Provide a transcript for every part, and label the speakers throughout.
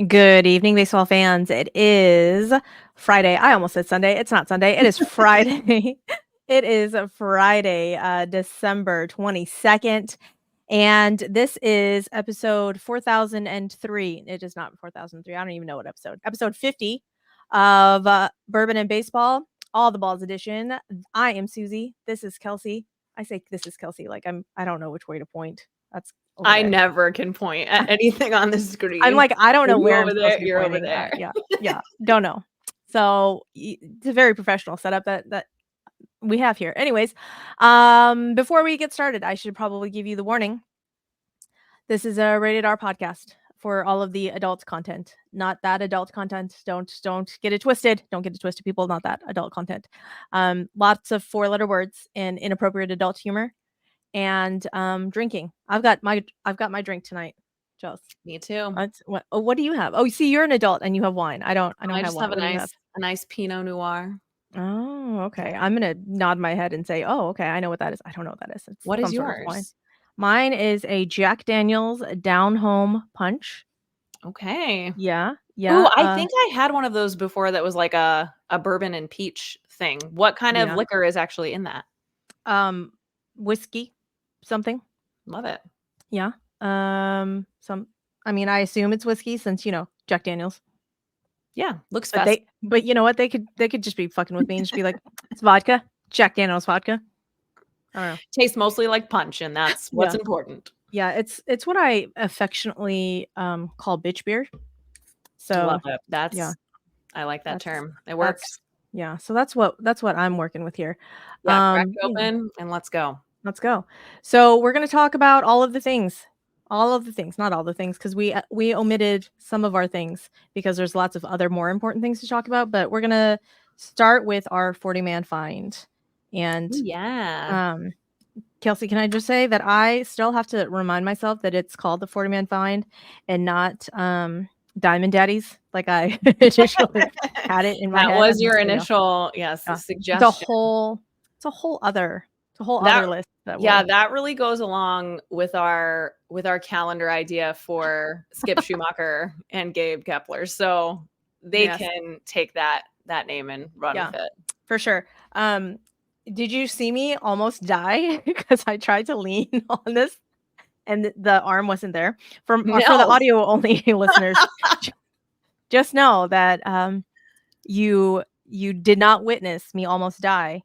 Speaker 1: Good evening, baseball fans. It is Friday. I almost said Sunday. It's not Sunday. It is Friday. It is Friday, December 22nd. And this is episode 4003. It is not 4003. I don't even know what episode. Episode 50 of Bourbon and Baseball, All the Balls edition. I am Suzy. This is Kelsey. I say this is Kelsey like I don't know which way to point. That's over
Speaker 2: I
Speaker 1: there.
Speaker 2: never can point at anything on the screen.
Speaker 1: I'm like, I don't know
Speaker 2: You
Speaker 1: where I'm
Speaker 2: over
Speaker 1: supposed
Speaker 2: there,
Speaker 1: to be
Speaker 2: you're over
Speaker 1: pointing at.
Speaker 2: there.
Speaker 1: Yeah, don't know. So it's a very professional setup that we have here. Anyways, before we get started, I should probably give you the warning. This is a rated R podcast for all of the adult content, not that adult content. Don't get it twisted. Don't get it twisted, people. Not that adult content. Lots of 4-letter words and inappropriate adult humor, and drinking. I've got my drink tonight. Just
Speaker 2: Me too.
Speaker 1: what do you have? Oh, you see, you're an adult and you have wine. I don't
Speaker 2: I
Speaker 1: have
Speaker 2: just
Speaker 1: wine.
Speaker 2: have
Speaker 1: What do you have?
Speaker 2: a nice Pinot Noir.
Speaker 1: Oh, okay. I'm gonna nod my head and say, oh, okay. I know what that is. I don't know what that is. It's
Speaker 2: What is
Speaker 1: some sort of wine.
Speaker 2: yours?
Speaker 1: Mine is a Jack Daniel's Down Home Punch.
Speaker 2: Okay.
Speaker 1: Yeah.
Speaker 2: Ooh, I think I had one of those before that was like a bourbon and peach thing. What kind of liquor is actually in that?
Speaker 1: Whiskey, something.
Speaker 2: Love it.
Speaker 1: Yeah. I assume it's whiskey since, Jack Daniel's.
Speaker 2: Yeah, looks
Speaker 1: But
Speaker 2: fast.
Speaker 1: but you know what? They could just be fucking with me and just be like, it's vodka, Jack Daniel's vodka. I don't know.
Speaker 2: Tastes mostly like punch, and that's what's important.
Speaker 1: Yeah, it's what I affectionately call bitch beer. So
Speaker 2: Love it. I like that term. It works.
Speaker 1: Yeah, so that's what I'm working with here.
Speaker 2: Yeah, crack open and let's go.
Speaker 1: Let's go. So we're gonna talk about all of the things. All of the things, not all the things, because we omitted some of our things because there's lots of other more important things to talk about. But we're gonna start with our 40-man find. And Kelsey, can I just say that I still have to remind myself that it's called the 40-man find and not Diamond Daddies, like I initially had it in my head.
Speaker 2: That was your initial, suggestion.
Speaker 1: It's a whole other list.
Speaker 2: That really goes along with our calendar idea for Skip Schumacher and Gabe Kepler. So they can take that name and run with it.
Speaker 1: For sure. Did you see me almost die because I tried to lean on this and the arm wasn't there? For the audio only listeners, just know that you did not witness me almost die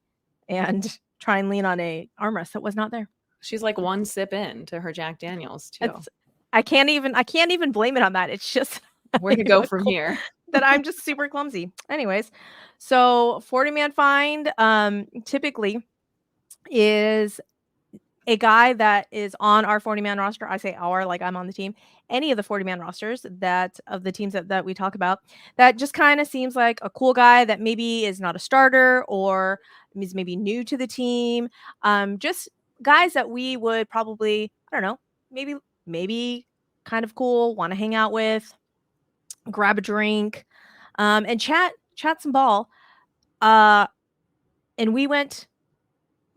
Speaker 1: and try and lean on a armrest that was not there.
Speaker 2: She's like one sip in to her Jack Daniels too.
Speaker 1: I can't even blame it on that. It's just
Speaker 2: where to go from here.
Speaker 1: That I'm just super clumsy. Anyways, so 40-man find typically is a guy that is on our 40-man roster. I say our, like I'm on the team. Any of the 40-man rosters of the teams that we talk about, that just kind of seems like a cool guy that maybe is not a starter or is maybe new to the team. Just guys that we would probably, I don't know, maybe kind of cool, want to hang out with, grab a drink, and chat some ball. And we went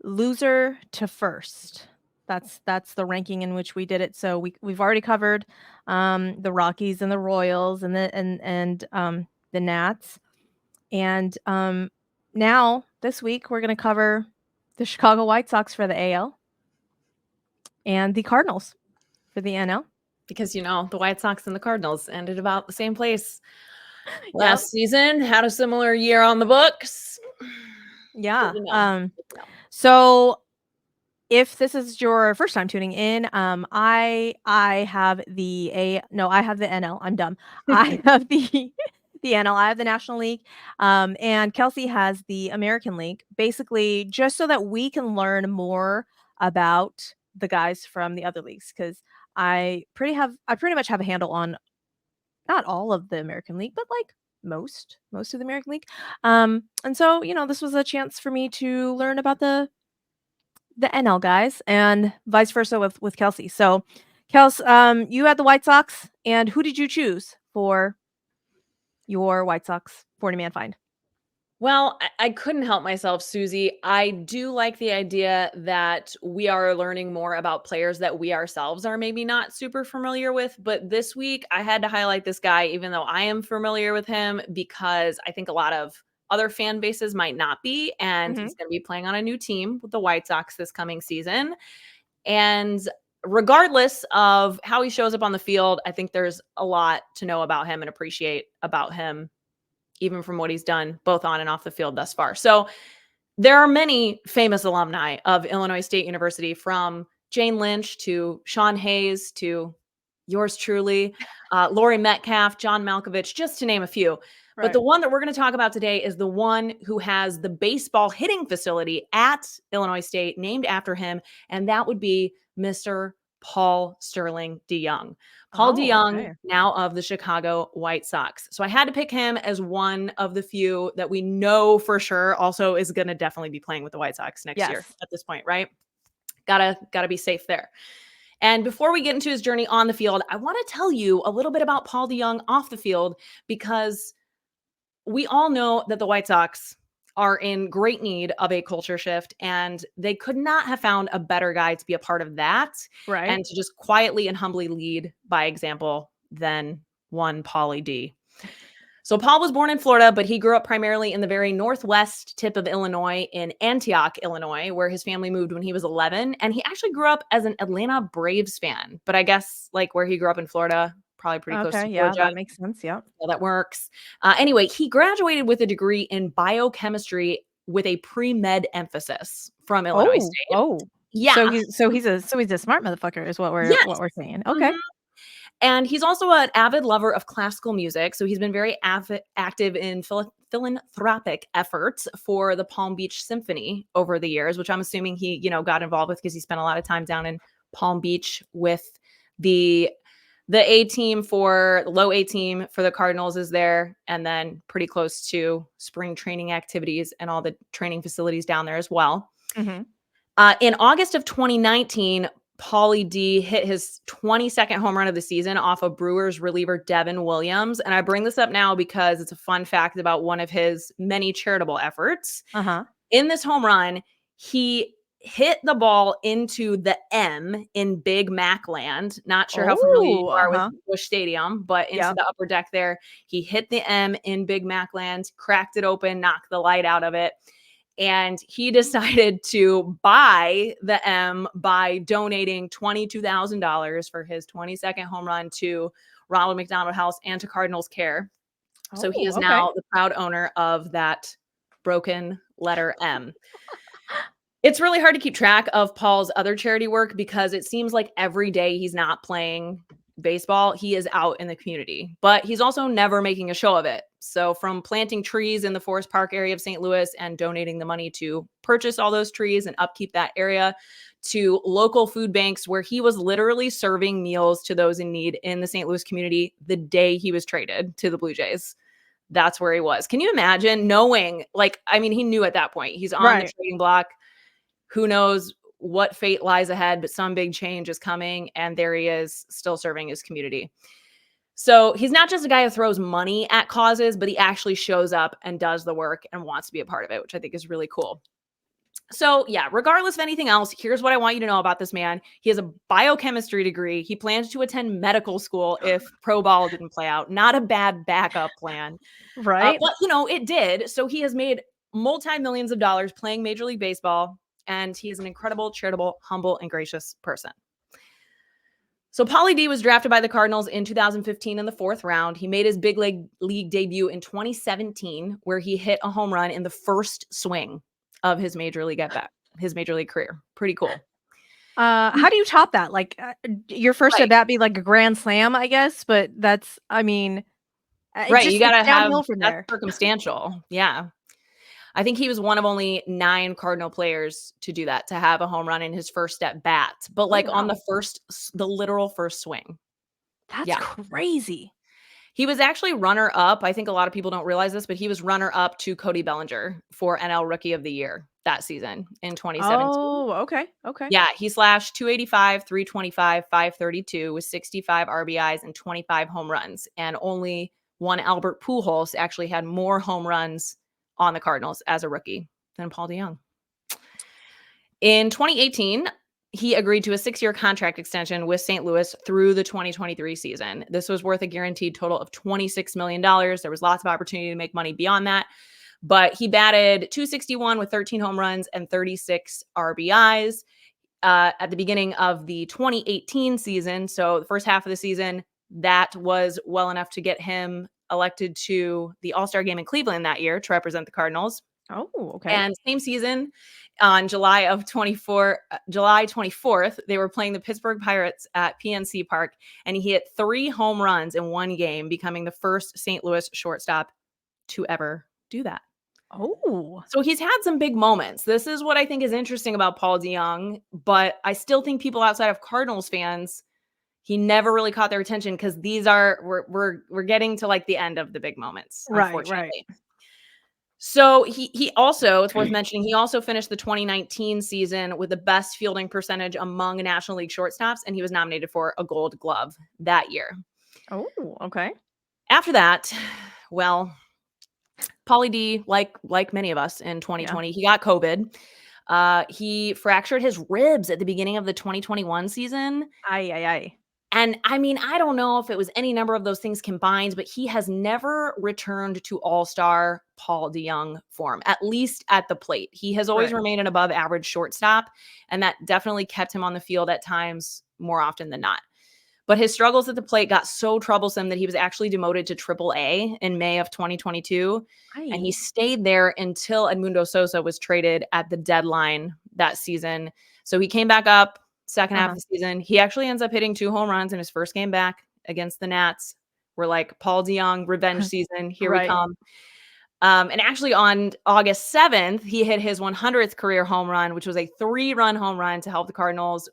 Speaker 1: loser to first. That's the ranking in which we did it. So we've already covered the Rockies and the Royals and the Nats. And now this week we're going to cover the Chicago White Sox for the AL and the Cardinals for the NL.
Speaker 2: Because the White Sox and the Cardinals ended about the same place last season, had a similar year on the books.
Speaker 1: Yeah. So if this is your first time tuning in, I have the NL. I'm dumb. I have the NL. I have the National League. And Kelsey has the American League, basically just so that we can learn more about the guys from the other leagues, because I pretty much have a handle on not all of the American League, but like most of the American League. And so, this was a chance for me to learn about the NL guys and vice versa with Kelsey. So Kels, you had the White Sox, and who did you choose for your White Sox 40-man find?
Speaker 2: Well, I couldn't help myself, Suzy. I do like the idea that we are learning more about players that we ourselves are maybe not super familiar with. But this week, I had to highlight this guy, even though I am familiar with him, because I think a lot of other fan bases might not be. And he's going to be playing on a new team with the White Sox this coming season. And regardless of how he shows up on the field, I think there's a lot to know about him and appreciate about him, even from what he's done both on and off the field thus far. So there are many famous alumni of Illinois State University, from Jane Lynch to Sean Hayes to yours truly, Lori Metcalf, John Malkovich, just to name a few. Right. But the one that we're going to talk about today is the one who has the baseball hitting facility at Illinois State named after him, and that would be Mr. Paul Sterling DeJong. PaulDeJong, now of the Chicago White Sox. So I had to pick him as one of the few that we know for sure also is going to definitely be playing with the White Sox next year at this point, right? Gotta be safe there. And before we get into his journey on the field, I want to tell you a little bit about PaulDeJong off the field, because we all know that the White Sox are in great need of a culture shift, and they could not have found a better guy to be a part of that, and to just quietly and humbly lead by example than one Paulie D. So Paul was born in Florida, but he grew up primarily in the very northwest tip of Illinois, in Antioch, Illinois, where his family moved when he was 11. And he actually grew up as an Atlanta Braves fan, but I guess like where he grew up in Florida, probably pretty close to Georgia.
Speaker 1: Yeah, that makes sense. Yeah.
Speaker 2: Well, that works. Anyway, he graduated with a degree in biochemistry with a pre-med emphasis from Illinois State.
Speaker 1: Oh, yeah. So he's a smart motherfucker, is what we're saying. Okay.
Speaker 2: And he's also an avid lover of classical music. So he's been very active in philanthropic efforts for the Palm Beach Symphony over the years, which I'm assuming he, got involved with because he spent a lot of time down in Palm Beach with the low A team for the Cardinals is there, and then pretty close to spring training activities and all the training facilities down there as well. In August of 2019, Paulie D hit his 22nd home run of the season off of Brewers reliever Devin Williams. And I bring this up now because it's a fun fact about one of his many charitable efforts. In this home run, he hit the ball into the M in Big Mac Land. Not sure how familiar you are with Busch Stadium, but into the upper deck there. He hit the M in Big Mac Land, cracked it open, knocked the light out of it. And he decided to buy the M by donating $22,000 for his 22nd home run to Ronald McDonald House and to Cardinals Care. So he is now the proud owner of that broken letter M. It's really hard to keep track of Paul's other charity work because it seems like every day he's not playing baseball, he is out in the community, but he's also never making a show of it. So from planting trees in the Forest Park area of St. Louis and donating the money to purchase all those trees and upkeep that area, to local food banks where he was literally serving meals to those in need in the St. Louis community the day he was traded to the Blue Jays. That's where he was. Can you imagine knowing, he knew at that point he's on the trading block. Who knows what fate lies ahead, but some big change is coming, and there he is still serving his community. So he's not just a guy who throws money at causes, but he actually shows up and does the work and wants to be a part of it, which I think is really cool. So yeah, regardless of anything else, here's what I want you to know about this man. He has a biochemistry degree. He plans to attend medical school if pro ball didn't play out. Not a bad backup plan.
Speaker 1: Right.
Speaker 2: But it did. So he has made multi-millions of dollars playing Major League Baseball. And he is an incredible, charitable, humble, and gracious person. So Paulie D was drafted by the Cardinals in 2015 in the 4th round. He made his big league debut in 2017, where he hit a home run in the first swing of his major league career. Pretty cool.
Speaker 1: How do you top that? Your first at bat be like a grand slam, I guess, but that's, right.
Speaker 2: You got to have that's circumstantial. Yeah. I think he was one of only 9 Cardinal players to do that, to have a home run in his first at bat, but on the literal first swing.
Speaker 1: That's crazy.
Speaker 2: He was actually runner up. I think a lot of people don't realize this, but he was runner up to Cody Bellinger for NL Rookie of the Year that season in 2017.
Speaker 1: Oh, okay.
Speaker 2: Yeah, he slashed 285, 325, 532 with 65 RBIs and 25 home runs. And only one Albert Pujols actually had more home runs on the Cardinals as a rookie than PaulDeJong. In 2018, he agreed to a 6-year contract extension with St. Louis through the 2023 season. This was worth a guaranteed total of $26 million. There was lots of opportunity to make money beyond that, but he batted .261 with 13 home runs and 36 RBIs at the beginning of the 2018 season. So the first half of the season, that was well enough to get him elected to the All-Star game in Cleveland that year to represent the Cardinals.
Speaker 1: Oh, okay.
Speaker 2: And same season, on July 24th, they were playing the Pittsburgh Pirates at PNC Park, and he hit 3 home runs in one game, becoming the first St. Louis shortstop to ever do that.
Speaker 1: Oh.
Speaker 2: So he's had some big moments. This is what I think is interesting about PaulDeJong, but I still think people outside of Cardinals fans, he never really caught their attention because we're getting to like the end of the big moments, unfortunately.
Speaker 1: Right.
Speaker 2: So he also, it's worth mentioning, he also finished the 2019 season with the best fielding percentage among National League shortstops, and he was nominated for a Gold Glove that year.
Speaker 1: Oh, okay.
Speaker 2: After that, well, Paulie D, like many of us in 2020, he got COVID. He fractured his ribs at the beginning of the 2021 season.
Speaker 1: Aye.
Speaker 2: And I mean, I don't know if it was any number of those things combined, but he has never returned to all-star PaulDeJong form, at least at the plate. He has always remained an above average shortstop, and that definitely kept him on the field at times more often than not. But his struggles at the plate got so troublesome that he was actually demoted to AAA in May of 2022. Aye. And he stayed there until Edmundo Sosa was traded at the deadline that season. So he came back up second half of the season. He actually ends up hitting 2 home runs in his first game back against the Nats. We're like, PaulDeJong revenge season. Here we come. And actually on August 7th, he hit his 100th career home run, which was a 3-run home run to help the Cardinals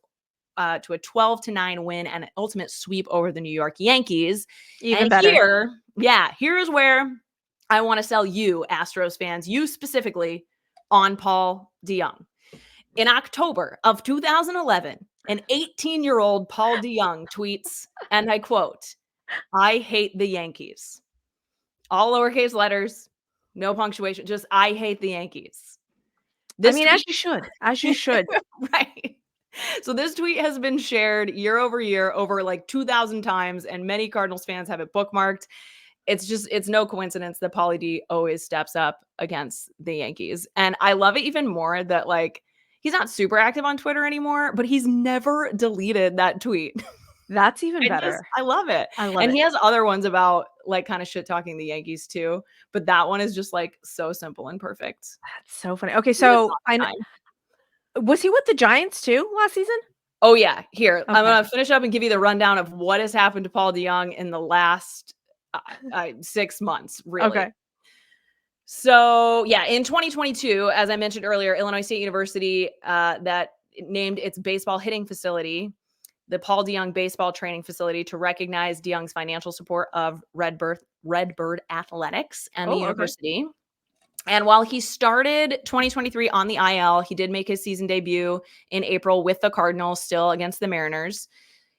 Speaker 2: to a 12-9 win and an ultimate sweep over the New York Yankees.
Speaker 1: Even better.
Speaker 2: Here is where I want to sell you, Astros fans, you specifically, on PaulDeJong. In October of 2011, an 18-year-old PaulDeJong tweets, and I quote, "I hate the Yankees." All lowercase letters, no punctuation, just "I hate the Yankees."
Speaker 1: As you should. As you should.
Speaker 2: Right. So this tweet has been shared year over year over like 2,000 times, and many Cardinals fans have it bookmarked. It's no coincidence that Paulie D always steps up against the Yankees. And I love it even more that like, he's not super active on Twitter anymore, but he's never deleted that tweet.
Speaker 1: That's even better.
Speaker 2: I love it.
Speaker 1: And
Speaker 2: he has other ones about like kind of shit talking the Yankees too, but that one is just like so simple and perfect.
Speaker 1: That's so funny. Okay, so was he with the Giants too last season?
Speaker 2: Oh yeah. Here, okay. I'm gonna finish up and give you the rundown of what has happened to PaulDeJong in the last 6 months. Really.
Speaker 1: Okay.
Speaker 2: So yeah, in 2022, as I mentioned earlier, Illinois State University that named its baseball hitting facility the PaulDeJong Baseball Training Facility to recognize DeJong's financial support of Redbird Athletics and the university. Okay. And while he started 2023 on the IL, he did make his season debut in April with the Cardinals, still against the Mariners.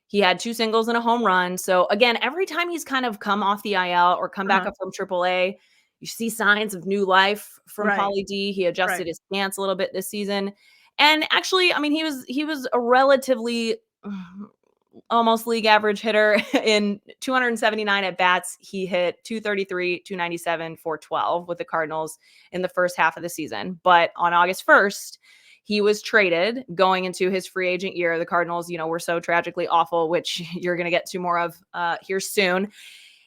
Speaker 2: He had 2 singles and a home run. So again, every time he's kind of come off the IL or come back up from AAA, you see signs of new life from Paulie D. He adjusted his stance a little bit this season. And actually, I mean, he was a relatively almost league average hitter. In 279 at bats. He hit 233, 297, 412 with the Cardinals in the first half of the season. But on August 1st, he was traded going into his free agent year. The Cardinals, were so tragically awful, which you're going to get to more of here soon.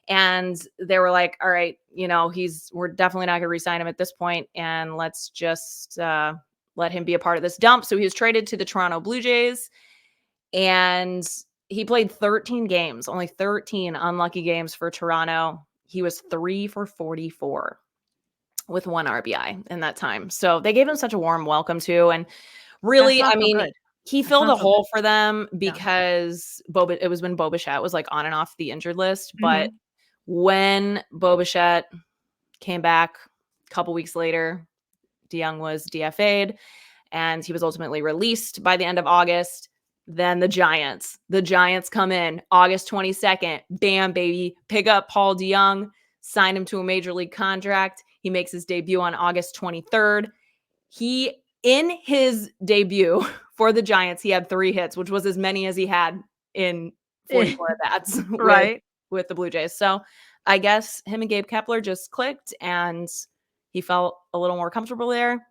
Speaker 2: And they were like, all right, we're definitely not going to re-sign him at this point. And let's just let him be a part of this dump. So he was traded to the Toronto Blue Jays. And he played 13 games, only 13 unlucky games for Toronto. He was 3 for 44 with 1 RBI in that time. So they gave him such a warm welcome too. And really, I mean, he filled a hole for them because it was when Bo Bichette was like on and off the injured list. But when Bo Bichette came back a couple weeks later, DeJong was DFA'd and he was ultimately released by the end of August. Then the Giants come in August 22nd. Bam, baby. Pick up PaulDeJong. signed him to a major league contract. He makes his debut on August 23rd. In his debut for the Giants, he had 3 hits, which was as many as he had in 44 at-bats with the Blue Jays. So I guess him and Gabe Kepler just clicked and he felt a little more comfortable there.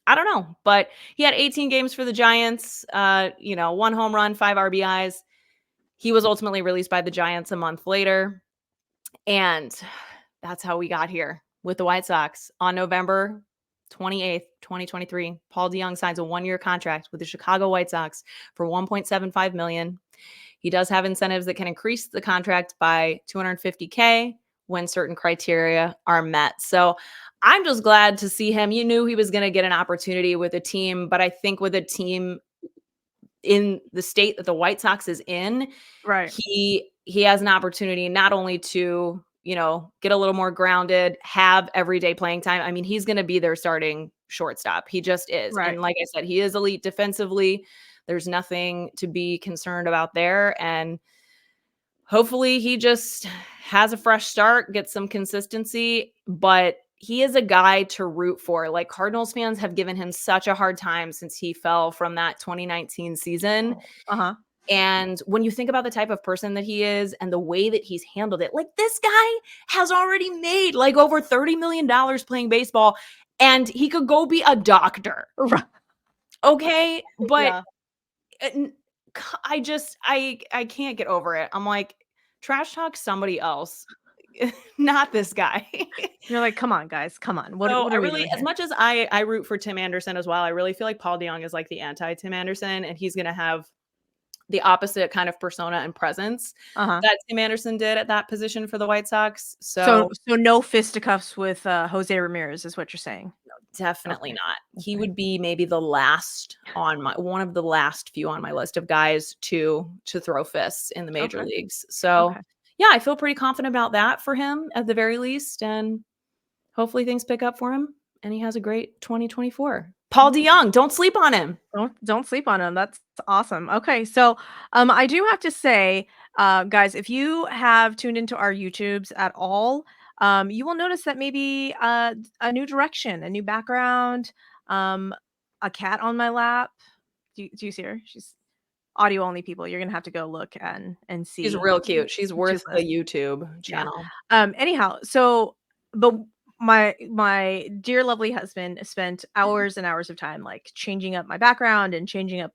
Speaker 2: I don't know, but he had 18 games for the Giants, 1 home run, 5 RBIs. He was ultimately released by the Giants a month later. And that's how we got here with the White Sox. On November 28th, 2023, PaulDeJong signs a 1-year contract with the Chicago White Sox for $1.75 million. He does have incentives that can increase the contract by $250K when certain criteria are met. So I'm just glad to see him. You knew he was going to get an opportunity with a team, but I think with a team in the state that the White Sox is in, he has an opportunity not only to, get a little more grounded, have everyday playing time. I mean, he's going to be their starting shortstop. He just is. And like I said, he is elite defensively. There's nothing to be concerned about there. And hopefully he just has a fresh start, gets some consistency, but he is a guy to root for. Like, Cardinals fans have given him such a hard time since he fell from that 2019 season. And when you think about the type of person that he is and the way that he's handled it, like, this guy has already made like over $30 million playing baseball and he could go be a doctor. Okay. But I can't get over it. I'm like, trash talk somebody else, not this guy.
Speaker 1: You're like, come on, guys, come on. What
Speaker 2: So
Speaker 1: are we doing
Speaker 2: as much as I root for Tim Anderson as well, I really feel like PaulDeJong is like the anti-Tim Anderson, and he's going to have the opposite kind of persona and presence that Tim Anderson did at that position for the White Sox. So
Speaker 1: no fisticuffs with Jose Ramirez is what you're saying?
Speaker 2: No, definitely not. He would be maybe one of the last few on my list of guys to throw fists in the major leagues. So yeah, I feel pretty confident about that for him at the very least, and hopefully things pick up for him and he has a great 2024. PaulDeJong, don't sleep on him.
Speaker 1: Don't sleep on him. That's awesome. Okay, so I do have to say, guys, if you have tuned into our YouTubes at all, you will notice that maybe a new direction, a new background, a cat on my lap. Do you see her? She's audio only people. You're gonna have to go look and see.
Speaker 2: She's real cute. She's worth the YouTube channel.
Speaker 1: Anyhow, so but my dear lovely husband spent hours and hours of time like changing up my background and changing up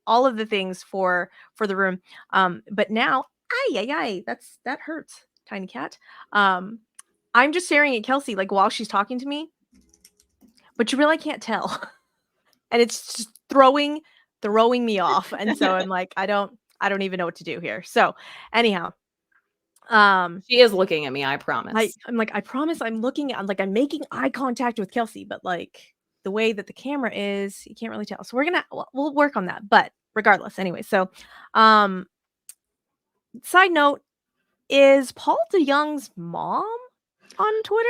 Speaker 1: all of the things for the room. But now, that hurts, tiny cat. I'm just staring at Kelsey like while she's talking to me, but you really can't tell. And it's just throwing me off. And so I'm like, I don't even know what to do here. So anyhow,
Speaker 2: she is looking at me, I promise.
Speaker 1: I'm like, I promise I'm looking at, like, I'm making eye contact with Kelsey, but like the way that the camera is, you can't really tell. So we'll work on that. But regardless, anyway, so side note, is PaulDeJong's mom on Twitter?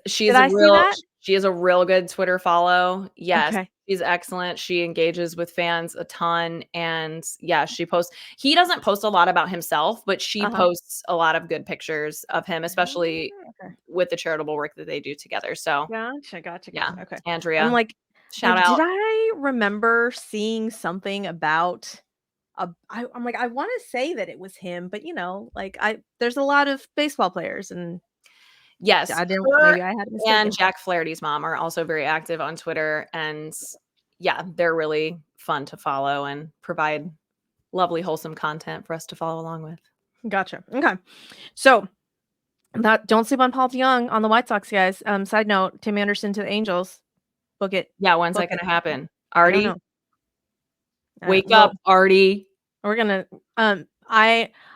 Speaker 2: She is a real good Twitter follow. Yes. Okay. She's excellent. She engages with fans a ton. And yeah, she posts. He doesn't post a lot about himself, but she posts a lot of good pictures of him, especially with the charitable work that they do together. So
Speaker 1: gotcha.
Speaker 2: Yeah.
Speaker 1: Okay.
Speaker 2: Andrea.
Speaker 1: I'm like,
Speaker 2: shout out.
Speaker 1: Did I remember seeing something about I'm like, I want to say that it was him, but there's a lot of baseball players, and
Speaker 2: yes,
Speaker 1: maybe I had
Speaker 2: and Jack Flaherty's mom are also very active on Twitter, and yeah, they're really fun to follow and provide lovely, wholesome content for us to follow along with.
Speaker 1: Gotcha. Okay, so don't sleep on PaulDeJong on the White Sox, guys. Side note: Tim Anderson to the Angels. Book it.
Speaker 2: Yeah, when's that going to happen? Artie, wake up, Artie.
Speaker 1: We're gonna. I'm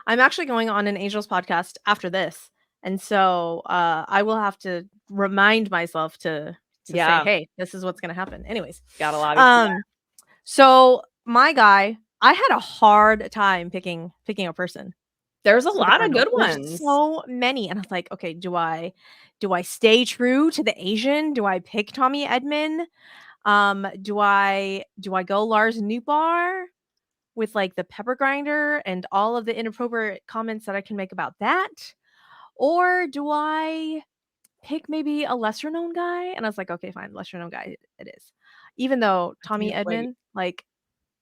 Speaker 1: actually going on an Angels podcast after this. And so I will have to remind myself to say, hey, this is what's going to happen. Anyways.
Speaker 2: Got a lot of
Speaker 1: so my guy, I had a hard time picking a person.
Speaker 2: There's a lot of good ones.
Speaker 1: There's so many. And I was like, okay, do I stay true to the Asian? Do I pick Tommy Edman? Do I go Lars Nootbaar with like the pepper grinder and all of the inappropriate comments that I can make about that? or do I pick maybe a lesser known guy? And I was like, okay, fine, lesser known guy it is. Even though Tommy Edman like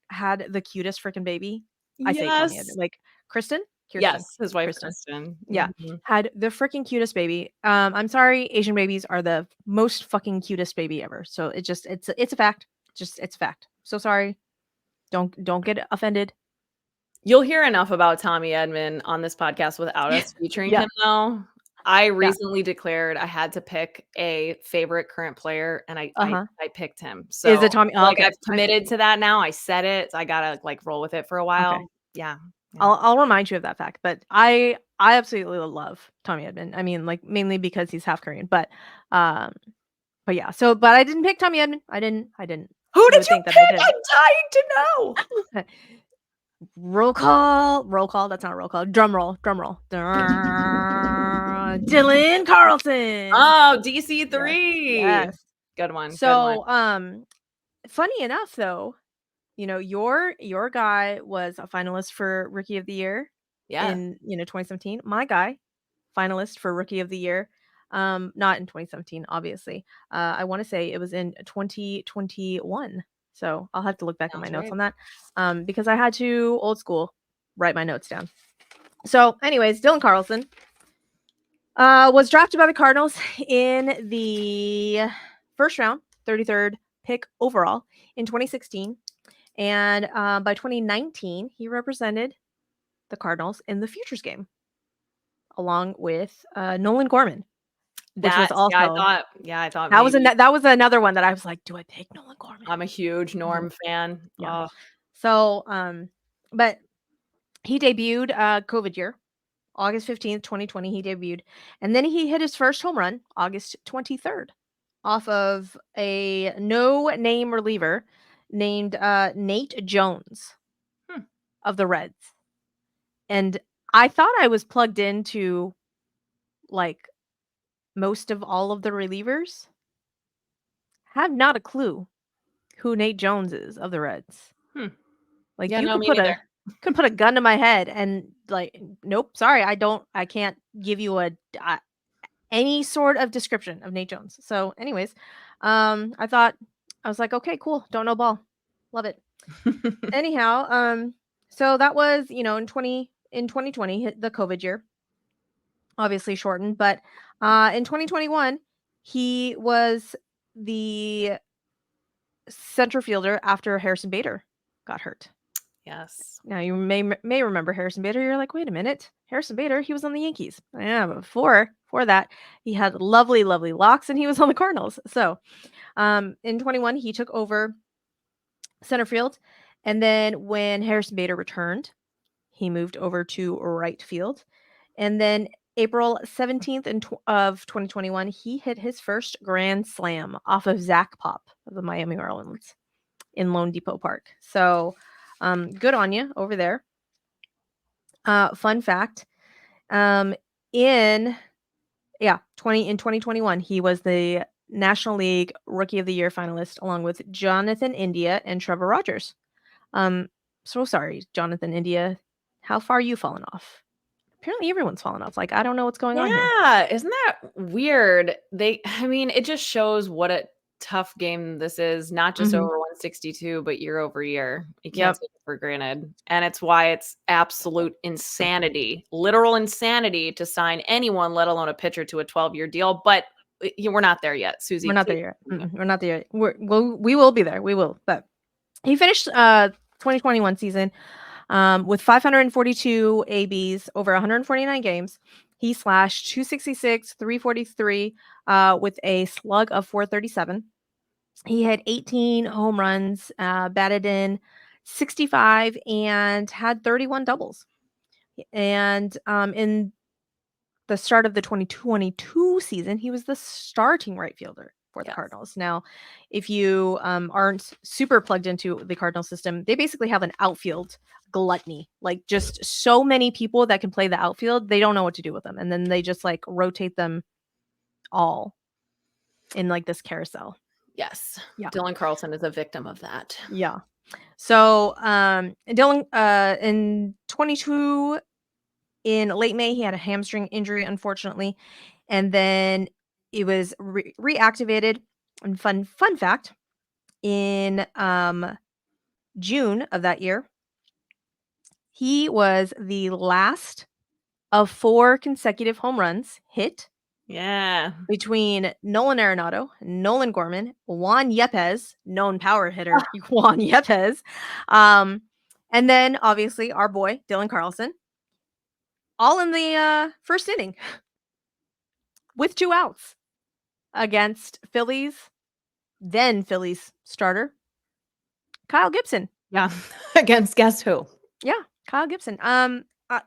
Speaker 1: had the cutest freaking baby. I say Tommy Edman, like Kirsten.
Speaker 2: Yes, his wife Kristen.
Speaker 1: Yeah, had the freaking cutest baby. I'm sorry, Asian babies are the most fucking cutest baby ever. So it's a fact. It's a fact. So sorry. Don't get offended.
Speaker 2: You'll hear enough about Tommy Edman on this podcast without us featuring him, though. I recently declared I had to pick a favorite current player, and I picked him. So
Speaker 1: is it Tommy? Oh,
Speaker 2: like I've committed to that now. I said it. So I gotta like roll with it for a while.
Speaker 1: Okay.
Speaker 2: Yeah.
Speaker 1: I'll remind you of that fact. But I absolutely love Tommy Edman. I mean, like mainly because he's half Korean. But yeah. So, but I didn't pick Tommy Edman. I didn't.
Speaker 2: Who did you pick? I'm dying to know.
Speaker 1: Roll call. That's not a roll call. Drum roll. DylanCarlson.
Speaker 2: Oh, DC3.
Speaker 1: Yes.
Speaker 2: Good one.
Speaker 1: So, funny enough though, you know, your guy was a finalist for Rookie of the Year in 2017. My guy, finalist for Rookie of the Year. Not in 2017, obviously. I want to say it was in 2021. So I'll have to look back at my notes on that. Because I had to old school write my notes down. So, anyways, DylanCarlson was drafted by the Cardinals in the first round, 33rd pick overall in 2016. And by 2019, he represented the Cardinals in the Futures game, along with Nolan Gorman. Which was also,
Speaker 2: I thought
Speaker 1: that was another one that I was like, do I pick Nolan Gorman?
Speaker 2: I'm a huge Norm fan.
Speaker 1: Yeah. So, but he debuted COVID year, August 15th, 2020. He debuted, and then he hit his first home run August 23rd off of a no-name reliever named Nate Jones of the Reds. And I thought I was plugged into like most of all of the relievers. Have not a clue who Nate Jones is of the Reds. Like you could put a gun to my head and like, nope, sorry, I can't give you any sort of description of Nate Jones. So anyways, I was like, okay, cool. Don't know ball. Love it. Anyhow, so that was, in 2020, hit the COVID year, obviously shortened, but in 2021, he was the center fielder after Harrison Bader got hurt.
Speaker 2: Yes.
Speaker 1: Now you may remember Harrison Bader. You're like, wait a minute, Harrison Bader, he was on the Yankees. Yeah, but before that, he had lovely locks and he was on the Cardinals. So, in 21, he took over center field, and then when Harrison Bader returned, he moved over to right field, and then April 17th of 2021, he hit his first grand slam off of Zach Pop of the Miami Marlins in Lone Depot Park. So, good on you over there. Fun fact, in 2021, he was the National League Rookie of the Year finalist along with Jonathan India and Trevor Rogers. So sorry, Jonathan India. How far you fallen off? Apparently everyone's fallen off. Like, I don't know what's going on here.
Speaker 2: Yeah, isn't that weird? It just shows what a tough game this is, not just over 162, but year over year. You can't take it for granted. And it's why it's absolute insanity, literal insanity to sign anyone, let alone a pitcher, to a 12-year deal. But we're not there yet, Suzy.
Speaker 1: We're not there yet. We're not there yet. We will be there. We will. But he finished 2021 season with 542 ABs over 149 games. He slashed 266, 343 with a slug of 437. He had 18 home runs, batted in 65, and had 31 doubles. And in the start of the 2022 season, he was the starting right fielder for the Cardinals. Now, if you aren't super plugged into the Cardinal system, they basically have an outfield gluttony, like just so many people that can play the outfield. They don't know what to do with them, and then they just like rotate them all in like this carousel.
Speaker 2: Yes. Yeah. DylanCarlson is a victim of that.
Speaker 1: Yeah. So Dylan in 22 In late May, he had a hamstring injury, unfortunately, and then it was reactivated. And fun fact, in June of that year, he was the last of 4 consecutive home runs hit.
Speaker 2: Yeah.
Speaker 1: Between Nolan Arenado, Nolan Gorman, Juan Yepez, known power hitter Juan Yepez, and then obviously our boy DylanCarlson, all in the first inning with 2 outs against Phillies starter Kyle Gibson.
Speaker 2: Yeah. Against guess who?
Speaker 1: Yeah, Kyle Gibson.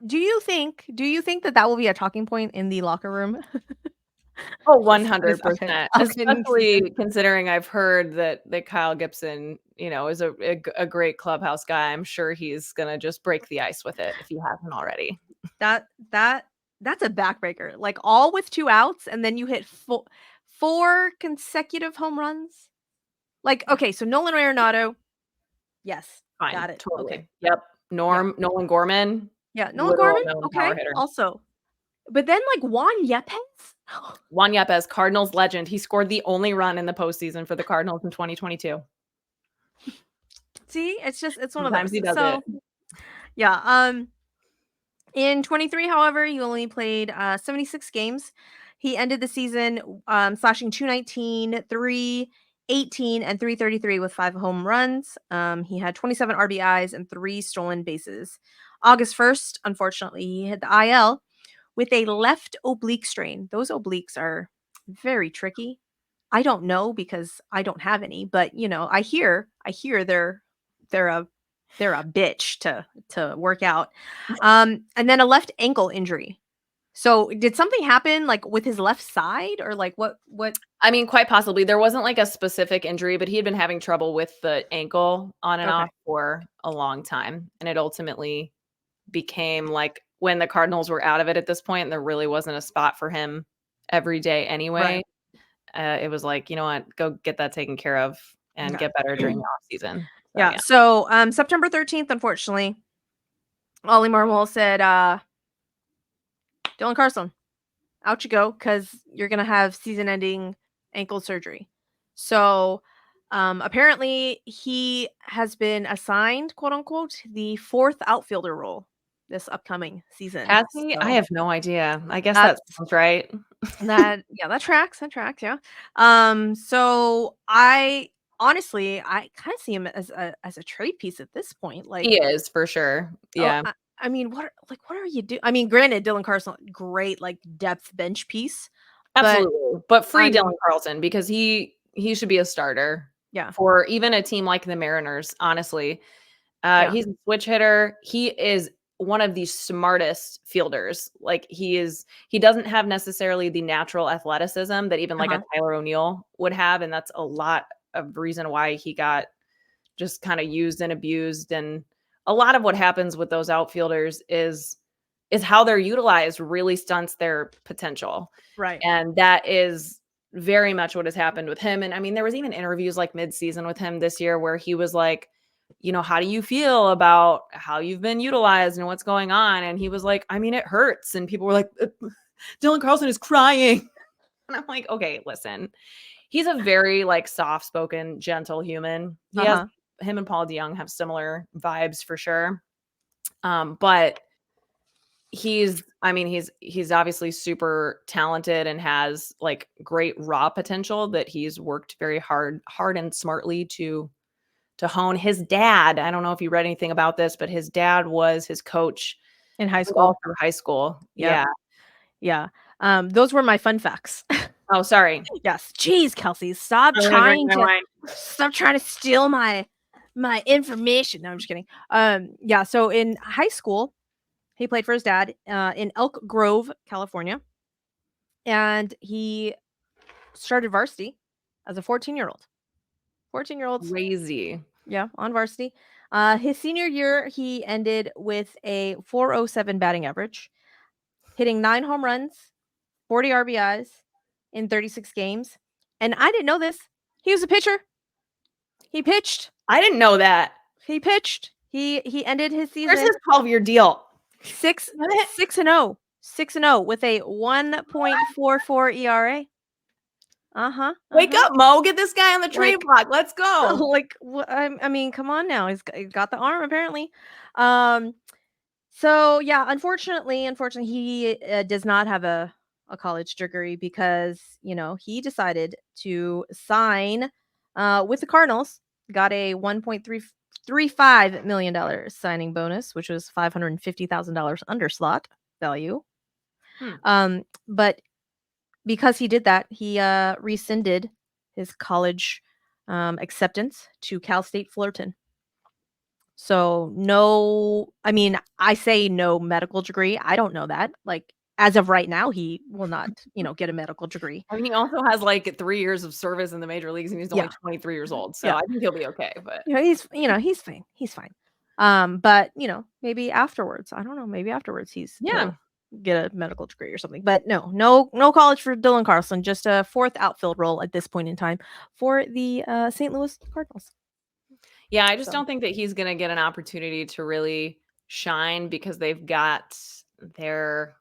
Speaker 1: Do you think that will be a talking point in the locker room?
Speaker 2: Oh,
Speaker 1: This
Speaker 2: 100%.
Speaker 1: upcoming
Speaker 2: Especially
Speaker 1: season.
Speaker 2: considering I've heard that Kyle Gibson, is a great clubhouse guy. I'm sure he's gonna just break the ice with it if he hasn't already.
Speaker 1: That's a backbreaker. Like, all with 2 outs, and then you hit 4 consecutive home runs? Like, okay, so Nolan Arenado, yes,
Speaker 2: Fine,
Speaker 1: got it.
Speaker 2: totally.
Speaker 1: Okay.
Speaker 2: Yep. Nolan Gorman,
Speaker 1: Yeah, Nolan
Speaker 2: literal
Speaker 1: Gorman,
Speaker 2: known power
Speaker 1: okay,
Speaker 2: hitter.
Speaker 1: also. But then, like, Juan Yepez?
Speaker 2: Juan Yepez, Cardinals legend. He scored the only run in the postseason for the Cardinals in 2022.
Speaker 1: See, it's one of
Speaker 2: Sometimes
Speaker 1: those.
Speaker 2: he does
Speaker 1: So,
Speaker 2: it.
Speaker 1: yeah, in 23, however, he only played 76 games. He ended the season slashing 219, 318, and 333 with 5 home runs. He had 27 RBIs and 3 stolen bases. August 1st, unfortunately, he hit the IL with a left oblique strain. Those obliques are very tricky. I don't know because I don't have any, but I hear they're a bitch to work out. And then a left ankle injury. So did something happen like with his left side, or like what?
Speaker 2: I mean, quite possibly. There wasn't like a specific injury, but he had been having trouble with the ankle on and off for a long time. And it ultimately became like when the Cardinals were out of it at this point, and there really wasn't a spot for him every day anyway. Right. It was like, you know what, go get that taken care of and get better during the off season.
Speaker 1: So, yeah. So September 13th, unfortunately, Ollie Marmol said, DylanCarlson, out you go, because you're gonna have season-ending ankle surgery. So apparently he has been assigned, quote unquote, the 4th outfielder role this upcoming season.
Speaker 2: Has he? I have no idea. I guess that sounds right.
Speaker 1: That tracks. Yeah. So I honestly, I kind of see him as a trade piece at this point. Like,
Speaker 2: he is for sure. Yeah.
Speaker 1: I mean, what are you doing? I mean, granted, DylanCarlson, great like depth bench piece.
Speaker 2: Absolutely. But free DylanCarlson, because he should be a starter.
Speaker 1: Yeah.
Speaker 2: For even a team like the Mariners, honestly. He's a switch hitter. He is one of the smartest fielders. Like, he doesn't have necessarily the natural athleticism that even like a Tyler O'Neill would have. And that's a lot of reason why he got just kind of used and abused. And a lot of what happens with those outfielders is how they're utilized really stunts their potential.
Speaker 1: Right.
Speaker 2: And that is very much what has happened with him. And I mean, there was even interviews like mid-season with him this year where he was like, how do you feel about how you've been utilized and what's going on? And he was like, I mean, it hurts. And people were like, DylanCarlson is crying. And I'm like, okay, listen, he's a very like soft-spoken, gentle human. Him and PaulDeJong have similar vibes for sure. But he's obviously super talented and has like great raw potential that he's worked very hard and smartly to hone. His dad, I don't know if you read anything about this, but his dad was his coach
Speaker 1: in high school.
Speaker 2: All through high school.
Speaker 1: Yep. Yeah. Those were my fun facts.
Speaker 2: Oh, sorry.
Speaker 1: Yes. Jeez, Kelsey, stop trying to steal my information. No, I'm just kidding. Yeah. So in high school, he played for his dad in Elk Grove, California, and he started varsity as a 14-year-old. 14-year-old.
Speaker 2: Crazy.
Speaker 1: Yeah, on varsity. His senior year, he ended with a .407 batting average, hitting 9 home runs, 40 RBIs in 36 games. And I didn't know this. He was a pitcher. He pitched.
Speaker 2: I didn't know that.
Speaker 1: He pitched. He ended his season.
Speaker 2: Where's his 12-year deal?
Speaker 1: 6-0. 6-0 with a 1.44 ERA.
Speaker 2: Wake up, Mo. Get this guy on the trade block. Let's go.
Speaker 1: Like, I mean, come on now. He's got the arm, apparently. So, yeah, unfortunately, he does not have a college degree because, he decided to sign with the Cardinals, got a $1.35 million signing bonus, which was $550,000 under slot value. But because he did that, he rescinded his college acceptance to Cal State Fullerton. So no, I mean, I say no medical degree. I don't know that. Like, as of right now, he will not, get a medical degree.
Speaker 2: I mean, he also has like 3 years of service in the major leagues, and he's only 23 years old. So I think he'll be okay. But
Speaker 1: he's fine. He's fine. But maybe afterwards. I don't know. Maybe afterwards he's get a medical degree or something. But no college for DylanCarlson. Just a fourth outfield role at this point in time for the St. Louis Cardinals.
Speaker 2: Yeah, I just don't think that he's going to get an opportunity to really shine because they've got their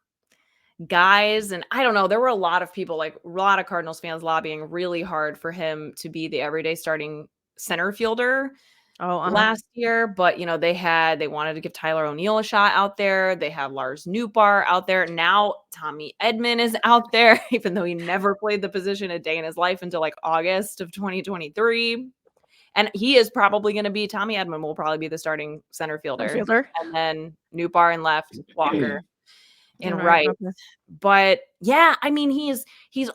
Speaker 2: guys. And I don't know, there were a lot of people, like a lot of Cardinals fans lobbying really hard for him to be the everyday starting center fielder last year. But, they wanted to give Tyler O'Neill a shot out there. They have Lars Nootbaar out there. Now Tommy Edman is out there, even though he never played the position a day in his life until like August of 2023. And he is probably going to be, Tommy Edman will probably be the starting center fielder. And then Nootbaar in left, Walker in right. But yeah, I mean, he's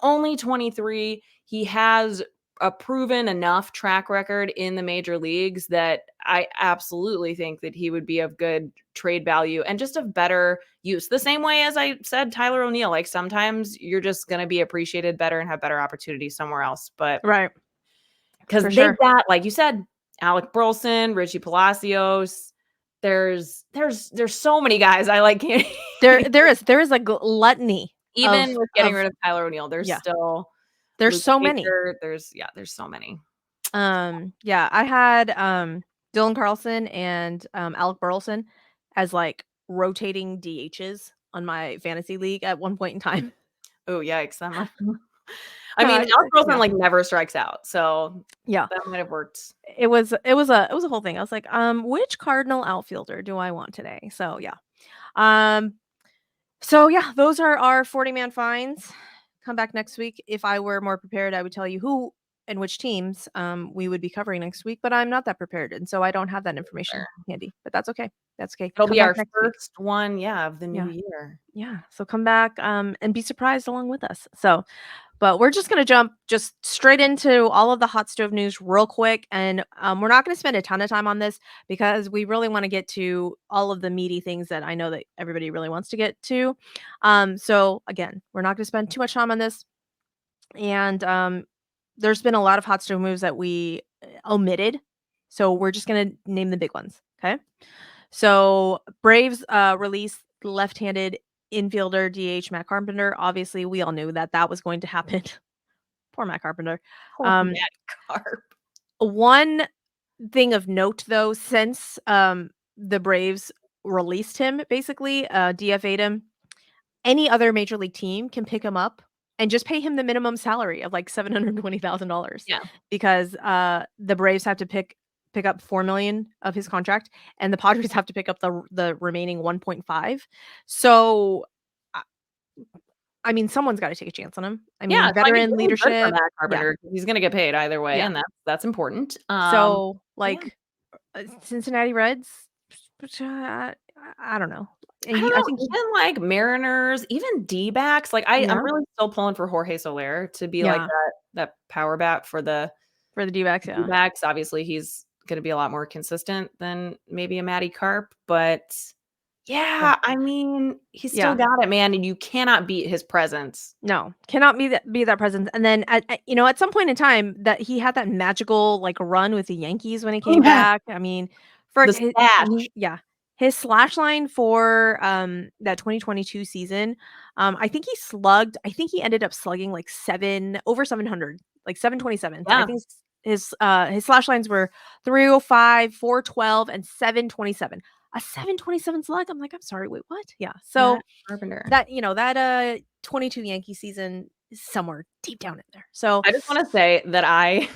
Speaker 2: only 23. He has a proven enough track record in the major leagues that I absolutely think that he would be of good trade value and just of better use. The same way as I said, Tyler O'Neill, like sometimes you're just going to be appreciated better and have better opportunities somewhere else. But because they've got, like you said, Alec Burleson, Richie Palacios. There's so many guys I like.
Speaker 1: There is a gluttony.
Speaker 2: Even with getting rid of Tyler O'Neill, there's still
Speaker 1: so many.
Speaker 2: There's so many.
Speaker 1: I had DylanCarlson and Alec Burleson as like rotating DHs on my fantasy league at one point in time.
Speaker 2: Oh yikes! I mean, Alec Burleson like never strikes out, so that might have worked.
Speaker 1: It was a whole thing. I was like, which Cardinal outfielder do I want today? So those are our 40-man finds. Come back next week. If I were more prepared, I would tell you who and which teams we would be covering next week, but I'm not that prepared, and so I don't have that information handy. But that's okay.
Speaker 2: It'll be our first one, of the new year.
Speaker 1: Yeah. So come back and be surprised along with us. So, but we're just going to jump just straight into all of the hot stove news real quick. And we're not going to spend a ton of time on this because we really want to get to all of the meaty things that I know that everybody really wants to get to. So again, we're not going to spend too much time on this. And there's been a lot of hot stove moves that we omitted. So we're just going to name the big ones. Okay. So Braves released left-handed infielder DH Matt Carpenter. Obviously, we all knew that was going to happen. Poor Matt Carpenter.
Speaker 2: Matt Carp.
Speaker 1: One thing of note, though, since the Braves released him, basically DFA'd him, any other major league team can pick him up and just pay him the minimum salary of like $720,000.
Speaker 2: Yeah,
Speaker 1: because the Braves have to pick up $4 million of his contract, and the Padres have to pick up the remaining 1.5. So, I mean, someone's got to take a chance on him. I mean, veteran leadership.
Speaker 2: Carpenter, he's going to get paid either way, and that's important.
Speaker 1: So, Cincinnati Reds, I don't know.
Speaker 2: I think even like Mariners, even D-backs. Like I'm really still pulling for Jorge Soler to be like that power bat for the
Speaker 1: D-backs. Yeah,
Speaker 2: D-backs. Obviously, he's going to be a lot more consistent than maybe a Matty Carp, but I mean, he's still got it, man, and you cannot beat his presence.
Speaker 1: No, cannot be that presence. And then at some point in time that he had that magical like run with the Yankees when he came back. I mean, for his slash line for that 2022 season, I think he ended up slugging like over 700, like 727. I think his slash lines were 305, 412, and 727. a 727 slug. I'm like, I'm sorry, wait, what? Yeah. So
Speaker 2: Matt Carpenter.
Speaker 1: that, that 22 Yankee season is somewhere deep down in there. So
Speaker 2: I just want to say that I,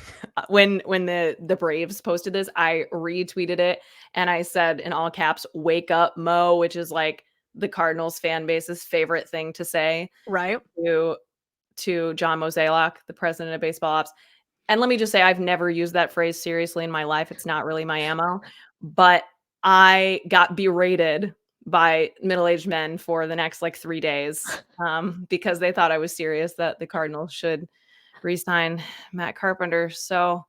Speaker 2: when the Braves posted this, I retweeted it and I said in all caps, "Wake up, Mo," which is like the Cardinals fan base's favorite thing to say,
Speaker 1: right
Speaker 2: to John Mozeliak, the president of baseball ops. And let me just say, I've never used that phrase seriously in my life. It's not really my ammo, but I got berated by middle-aged men for the next like 3 days because they thought I was serious that the Cardinals should re-sign Matt Carpenter. So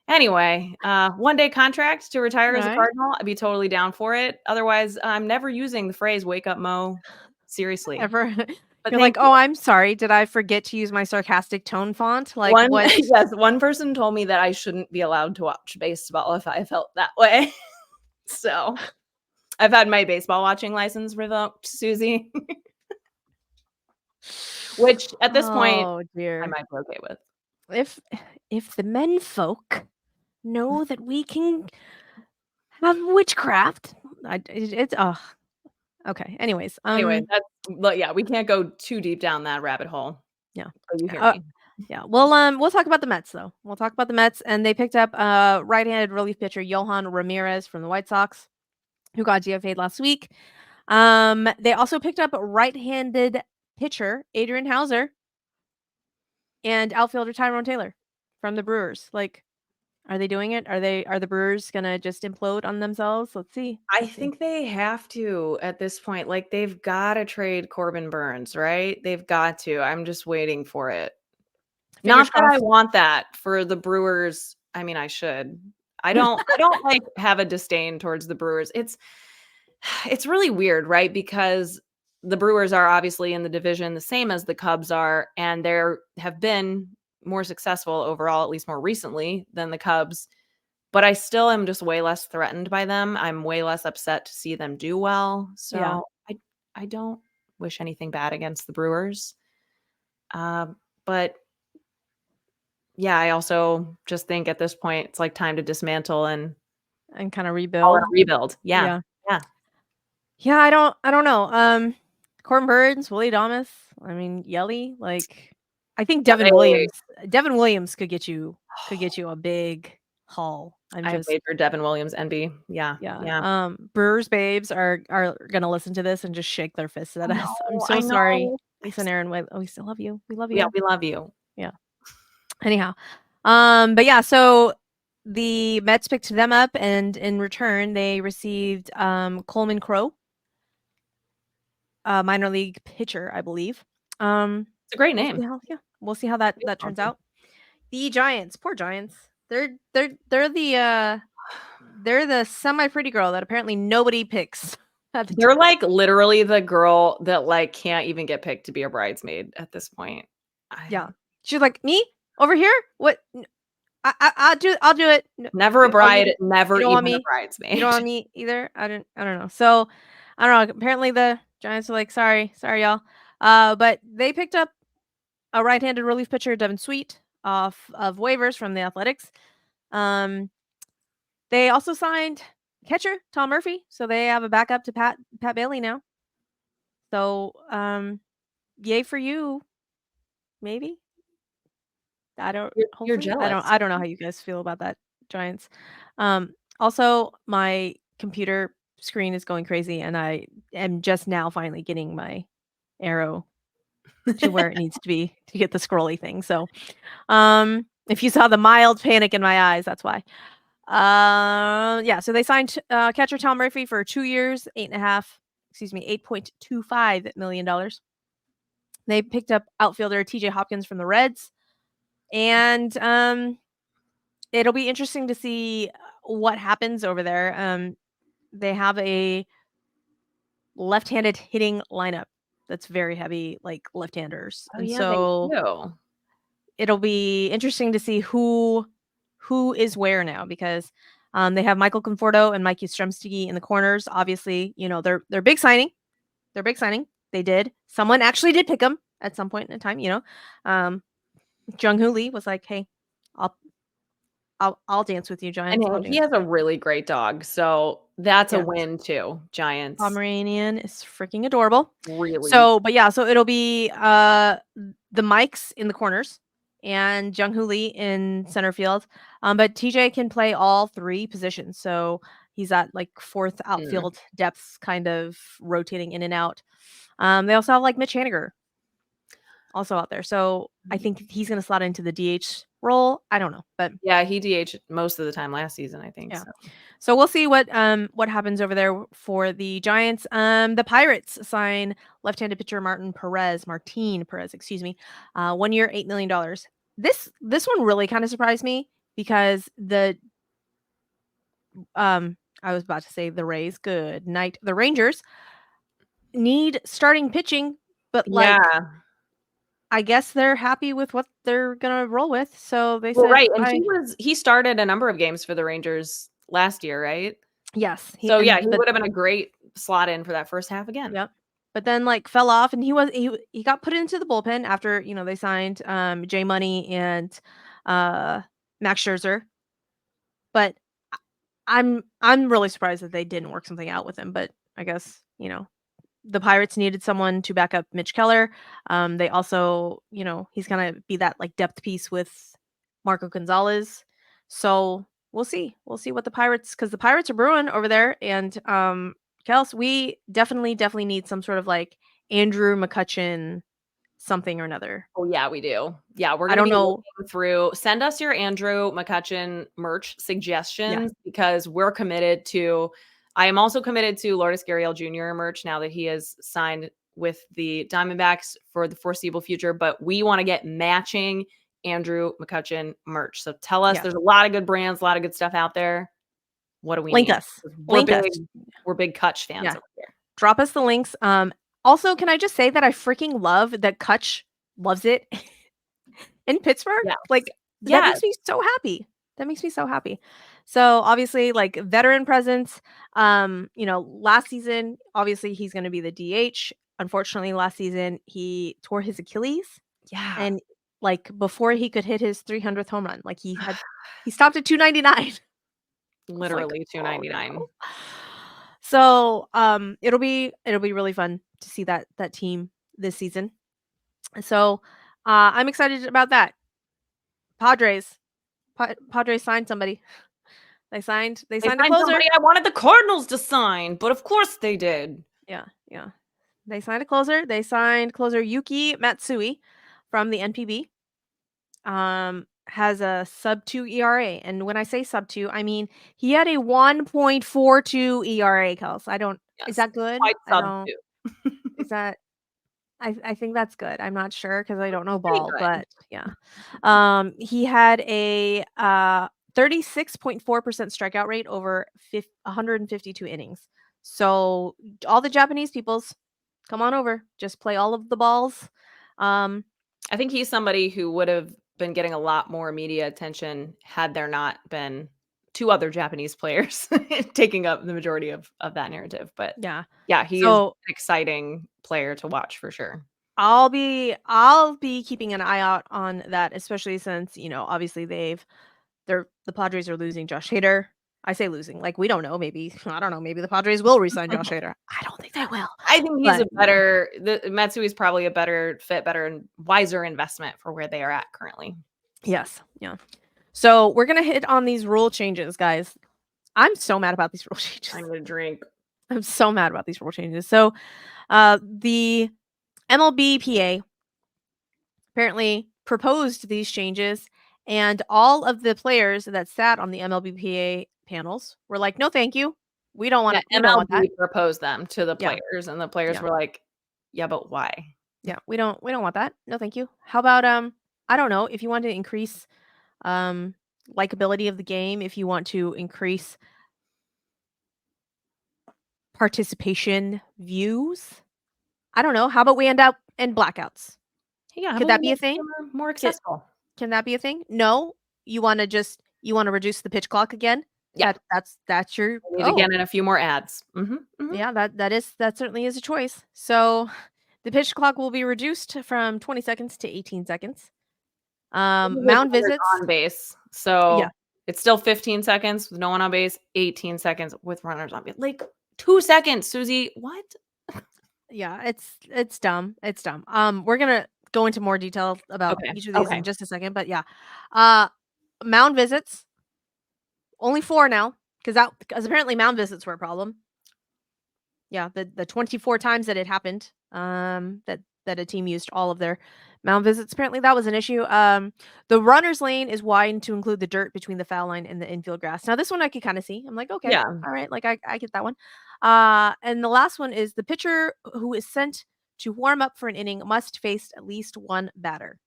Speaker 2: anyway, 1-day contract to retire as a Cardinal. I'd be totally down for it. Otherwise, I'm never using the phrase "wake up, Mo" seriously.
Speaker 1: Ever.
Speaker 2: But
Speaker 1: you're like, oh, I'm sorry. Did I forget to use my sarcastic tone font? Like what?
Speaker 2: Yes, one person told me that I shouldn't be allowed to watch baseball if I felt that way. So I've had my baseball watching license revoked, Suzy. Which at this point, I might be okay with.
Speaker 1: If the men folk know that we can have witchcraft, it's okay. Anyways,
Speaker 2: Anyway, but yeah, we can't go too deep down that rabbit hole.
Speaker 1: Yeah.
Speaker 2: Oh, you hear me?
Speaker 1: Yeah. Well, we'll talk about the Mets though. We'll talk about the Mets, and they picked up right-handed relief pitcher Yohan Ramirez from the White Sox, who got DFA'd last week. They also picked up right-handed pitcher Adrian Hauser and outfielder Tyrone Taylor from the Brewers. Like, are they doing it? Are the Brewers gonna just implode on themselves? Let's see.
Speaker 2: I think they have to at this point. Like, they've got to trade Corbin Burns, right? They've got to. I'm just waiting for it. Not that I want that for the Brewers. I mean, I should. I don't like have a disdain towards the Brewers. It's really weird, right? Because the Brewers are obviously in the division the same as the Cubs are, and there have been more successful overall, at least more recently, than the Cubs. But I still am just way less threatened by them. I'm way less upset to see them do well. So yeah. I don't wish anything bad against the Brewers. But yeah, I also just think at this point it's like time to dismantle and
Speaker 1: kind of rebuild.
Speaker 2: Yeah.
Speaker 1: Yeah, I don't know. Corbin Burns, Willie Adames, I mean Yelly, like I think Devin Williams could get you a big haul.
Speaker 2: I paid for Devin Williams, NB. Yeah.
Speaker 1: Brewers babes are gonna listen to this and just shake their fists at us. I'm so sorry, Lisa and Aaron. We still love you. We love you.
Speaker 2: Yeah, we love you.
Speaker 1: Yeah. Anyhow, but yeah, so the Mets picked them up, and in return, they received Coleman Crow, minor league pitcher, I believe.
Speaker 2: It's a great name.
Speaker 1: We'll see how that turns out. The Giants, poor Giants. They're the semi pretty girl that apparently nobody picks.
Speaker 2: They're like literally the girl that like can't even get picked to be a bridesmaid at this point.
Speaker 1: Yeah, she's like, me over here. What? I'll do it.
Speaker 2: Never a bride, never even a bridesmaid.
Speaker 1: You don't want me either. I don't know. So I don't know. Apparently the Giants are like, sorry, y'all. But they picked up a right-handed relief pitcher, Devin Sweet, off of waivers from the Athletics. They also signed catcher Tom Murphy, so they have a backup to Pat Bailey now. So, yay for you. Maybe.
Speaker 2: You're jealous.
Speaker 1: I don't know how you guys feel about that, Giants. Also, my computer screen is going crazy, and I am just now finally getting my arrow to where it needs to be to get the scrolly thing. So, if you saw the mild panic in my eyes, that's why. Yeah, so they signed catcher Tom Murphy for 2 years, $8.25 million. They picked up outfielder TJ Hopkins from the Reds. And it'll be interesting to see what happens over there. They have a left-handed hitting lineup that's very heavy, like left-handers.
Speaker 2: Oh, and yeah, so
Speaker 1: it'll be interesting to see who is where now, because they have Michael Conforto and Mike Yastrzemski in the corners. Obviously, they're big signing. They did. Someone actually did pick them at some point in time. Jung-Hoo Lee was like, hey, I'll dance with you, Giants.
Speaker 2: And he has a really great dog, so that's a win too, Giants.
Speaker 1: Pomeranian is freaking adorable.
Speaker 2: Really.
Speaker 1: So, but yeah, so it'll be the Mikes in the corners and Jung-Hoo Lee in center field. But TJ can play all 3 positions. So he's at like 4th outfield depth, kind of rotating in and out. They also have like Mitch Haniger also out there. So I think he's going to slot into the DH role. I don't know, but
Speaker 2: yeah, he DH'd most of the time last season, I think.
Speaker 1: Yeah. So we'll see what happens over there for the Giants. The Pirates sign left-handed pitcher MartinPerez, excuse me, 1 year, $8 million. This one really kind of surprised me because I was about to say the Rays, good night. The Rangers need starting pitching, but like I guess they're happy with what they're gonna roll with. So they said,
Speaker 2: right, and he started a number of games for the Rangers last year, right?
Speaker 1: Yes.
Speaker 2: He would have been a great slot in for that first half again.
Speaker 1: Yep. But then like fell off, and he got put into the bullpen after they signed Jay Money and Max Scherzer. But I'm really surprised that they didn't work something out with him. But I guess the Pirates needed someone to back up Mitch Keller. They also he's gonna be that like depth piece with Marco Gonzalez. So we'll see what the Pirates, because the Pirates are brewing over there, and Kels, we definitely need some sort of like Andrew McCutchen something or another.
Speaker 2: Oh yeah, we do. Yeah, we're gonna be looking through. Send us your Andrew McCutchen merch suggestions because we're committed to. I am also committed to Lourdes Gurriel Jr. merch now that he has signed with the Diamondbacks for the foreseeable future. But we want to get matching Andrew McCutchen merch. So tell us, there's a lot of good brands, a lot of good stuff out there. What do we
Speaker 1: link
Speaker 2: need?
Speaker 1: us?
Speaker 2: We're big Kutch fans over here.
Speaker 1: Drop us the links. Also, can I just say that I freaking love that Kutch loves it in Pittsburgh?
Speaker 2: Yes.
Speaker 1: Like that makes me so happy. That makes me so happy. So obviously, like veteran presence. Last season, obviously he's going to be the DH. Unfortunately, last season he tore his Achilles.
Speaker 2: Yeah.
Speaker 1: And like before he could hit his 300th home run, like he stopped at 299.
Speaker 2: Literally
Speaker 1: like,
Speaker 2: 299.
Speaker 1: Oh, no. So it'll be really fun to see that team this season. So I'm excited about that. Padres signed somebody. They signed a closer.
Speaker 2: Somebody I wanted the Cardinals to sign, but of course they did.
Speaker 1: Yeah. They signed a closer. They signed closer Yuki Matsui from the NPB. Has a sub-2 ERA. And when I say sub-2, I mean he had a 1.42 ERA, Kels. Is that good?
Speaker 2: Sub-2.
Speaker 1: Is that I think that's good. I'm not sure because I don't know ball, but yeah. He had a 36.4% strikeout rate over 152 innings. So all the Japanese peoples, come on over. Just play all of the balls.
Speaker 2: I think he's somebody who would have been getting a lot more media attention had there not been 2 other Japanese players taking up the majority of that narrative. But yeah, he is an exciting player to watch for sure.
Speaker 1: I'll be keeping an eye out on that, especially since obviously the Padres are losing Josh Hader. I say losing, like we don't know. Maybe the Padres will resign Josh Hader. I don't think they will.
Speaker 2: I think he's Matsui is probably a better fit, better and wiser investment for where they are at currently.
Speaker 1: Yes. Yeah. So we're going to hit on these rule changes, guys. I'm so mad about these rule changes.
Speaker 2: I'm going to drink.
Speaker 1: I'm so mad about these rule changes. So the MLBPA apparently proposed these changes, and all of the players that sat on the MLBPA panels were like, no, thank you. We don't want
Speaker 2: to. MLB proposed them to the players, and the players were like, yeah, but why?
Speaker 1: Yeah, we don't want that. No, thank you. How about I don't know, if you want to increase likability of the game, if you want to increase participation views, I don't know. How about we end up in blackouts?
Speaker 2: Yeah,
Speaker 1: could that be a thing?
Speaker 2: More accessible.
Speaker 1: Can that be a thing? No, you want to reduce the pitch clock again?
Speaker 2: Yeah,
Speaker 1: that's your
Speaker 2: again, and a few more ads.
Speaker 1: Yeah, that certainly is a choice. So the pitch clock will be reduced from 20 seconds to 18 seconds. Mound visits
Speaker 2: on base. So It's still 15 seconds with no one on base, 18 seconds with runners on base. Like 2 seconds, Suzy. What?
Speaker 1: Yeah, it's dumb. It's dumb. We're gonna go into more detail about each of these in just a second, but yeah. Mound visits, only 4 now, because apparently mound visits were a problem. Yeah, the 24 times that it happened, that a team used all of their mound visits, apparently that was an issue. The runner's lane is widened to include the dirt between the foul line and the infield grass. Now this one I could kind of see. I'm like, okay,
Speaker 2: Yeah.
Speaker 1: all right, like I get that one. And the last one is the pitcher who is sent to warm up for an inning must face at least one batter.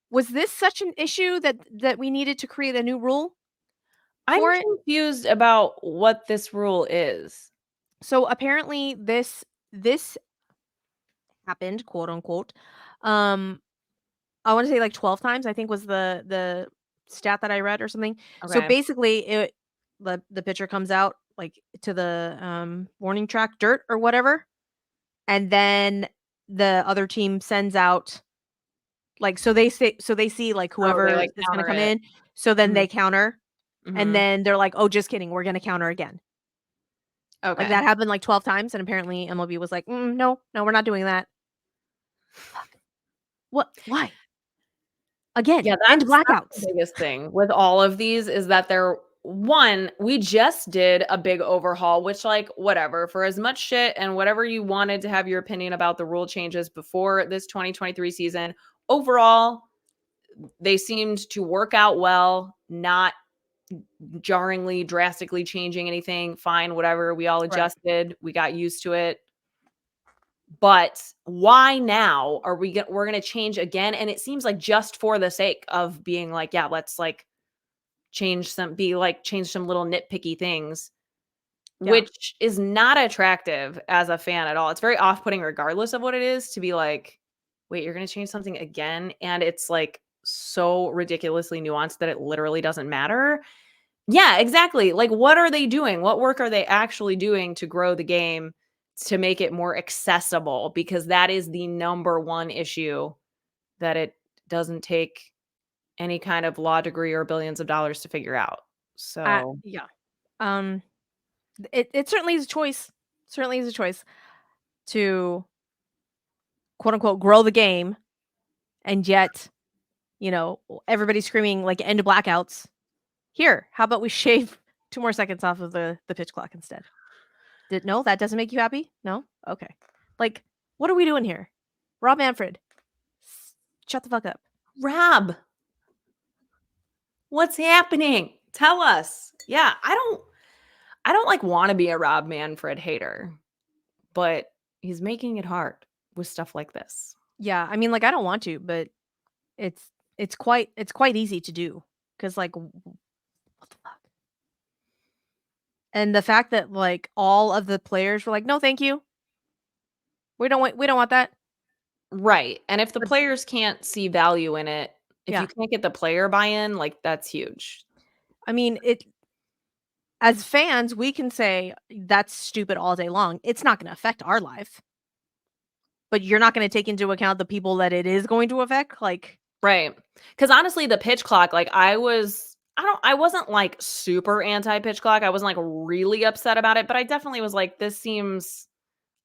Speaker 1: Was this such an issue that we needed to create a new rule for it?
Speaker 2: I'm confused about what this rule is.
Speaker 1: So apparently this happened, quote unquote. I want to say like 12 times, I think was the stat that I read or something. So
Speaker 2: Okay.
Speaker 1: basically the pitcher comes out like to the warning track dirt or whatever, and then the other team sends out like so they see like whoever
Speaker 2: they, like,
Speaker 1: is going to
Speaker 2: counter
Speaker 1: come
Speaker 2: it.
Speaker 1: in, so then
Speaker 2: Mhm.
Speaker 1: they counter, and
Speaker 2: Mhm.
Speaker 1: then they're like, "Oh, just kidding, we're going to counter again." Like
Speaker 2: Okay.
Speaker 1: that happened like 12 times, and apparently MLB was like, no, we're not doing that." Fuck. What? Why? Again,
Speaker 2: Yeah,
Speaker 1: end
Speaker 2: that's
Speaker 1: blackouts.
Speaker 2: the biggest thing with all of these is that we just did a big overhaul, which, like, whatever, for as much shit and whatever you wanted to have your opinion about the rule changes before this 2023 season, overall, they seemed to work out well, not jarringly, drastically changing anything. Fine, whatever. We all
Speaker 1: Right.
Speaker 2: adjusted. We got used to it. But why now are we're going to change again? And it seems like just for the sake of being like, yeah, let's like change some little nitpicky things,
Speaker 1: Yeah.
Speaker 2: which is not attractive as a fan at all. It's very off-putting regardless of what it is to be like, wait, you're going to change something again? And it's like so ridiculously nuanced that it literally doesn't matter. Yeah, exactly. Like, what are they doing? What work are they actually doing to grow the game to make it more accessible? Because that is the number one issue that it doesn't take any kind of law degree or billions of dollars to figure out. So,
Speaker 1: Yeah. Um, it certainly is a choice. Certainly is a choice to quote unquote grow the game, and yet, everybody's screaming like end blackouts. Here, how about we shave 2 more seconds off of the pitch clock instead? No, that doesn't make you happy? No? Okay. Like, what are we doing here? Rob Manfred, shut the fuck up.
Speaker 2: Rob, what's happening? Tell us. Yeah, I don't like want to be a Rob Manfred hater, but he's making it hard with stuff like this.
Speaker 1: Yeah, I mean, like, I don't want to, but it's quite easy to do, because like, what the fuck? And the fact that like all of the players were like, no, thank you. We don't want that.
Speaker 2: Right. And if the
Speaker 1: But
Speaker 2: players can't see value in it, if
Speaker 1: yeah,
Speaker 2: you can't get the player buy-in, like that's huge.
Speaker 1: I mean, as fans, we can say that's stupid all day long. It's not going to affect our life, but you're not going to take into account the people that it is going to affect. Like,
Speaker 2: Right. Cuz honestly, the pitch clock, like I wasn't like super anti pitch clock. I wasn't like really upset about it, but I definitely was like this seems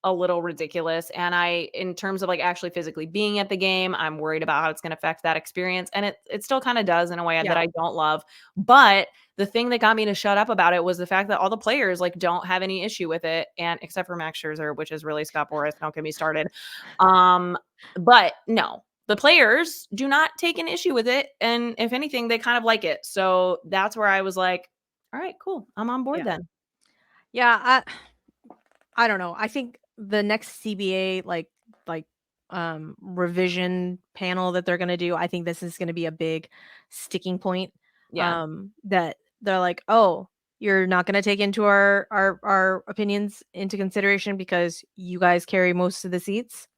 Speaker 2: a little ridiculous. And in terms of like actually physically being at the game, I'm worried about how it's going to affect that experience. And it still kind of does in a way that
Speaker 1: yeah,
Speaker 2: I don't love. But the thing that got me to shut up about it was the fact that all the players like don't have any issue with it. And except for Max Scherzer, which is really Scott Boras. Don't get me started. But no, the players do not take an issue with it. And if anything, they kind of like it. So that's where I was like, all right, cool. I'm on board
Speaker 1: yeah,
Speaker 2: then.
Speaker 1: yeah. I don't know. I think the next CBA like revision panel that they're gonna do, I think this is gonna be a big sticking point.
Speaker 2: Yeah.
Speaker 1: That they're like, oh, you're not gonna take into our opinions into consideration because you guys carry most of the seats.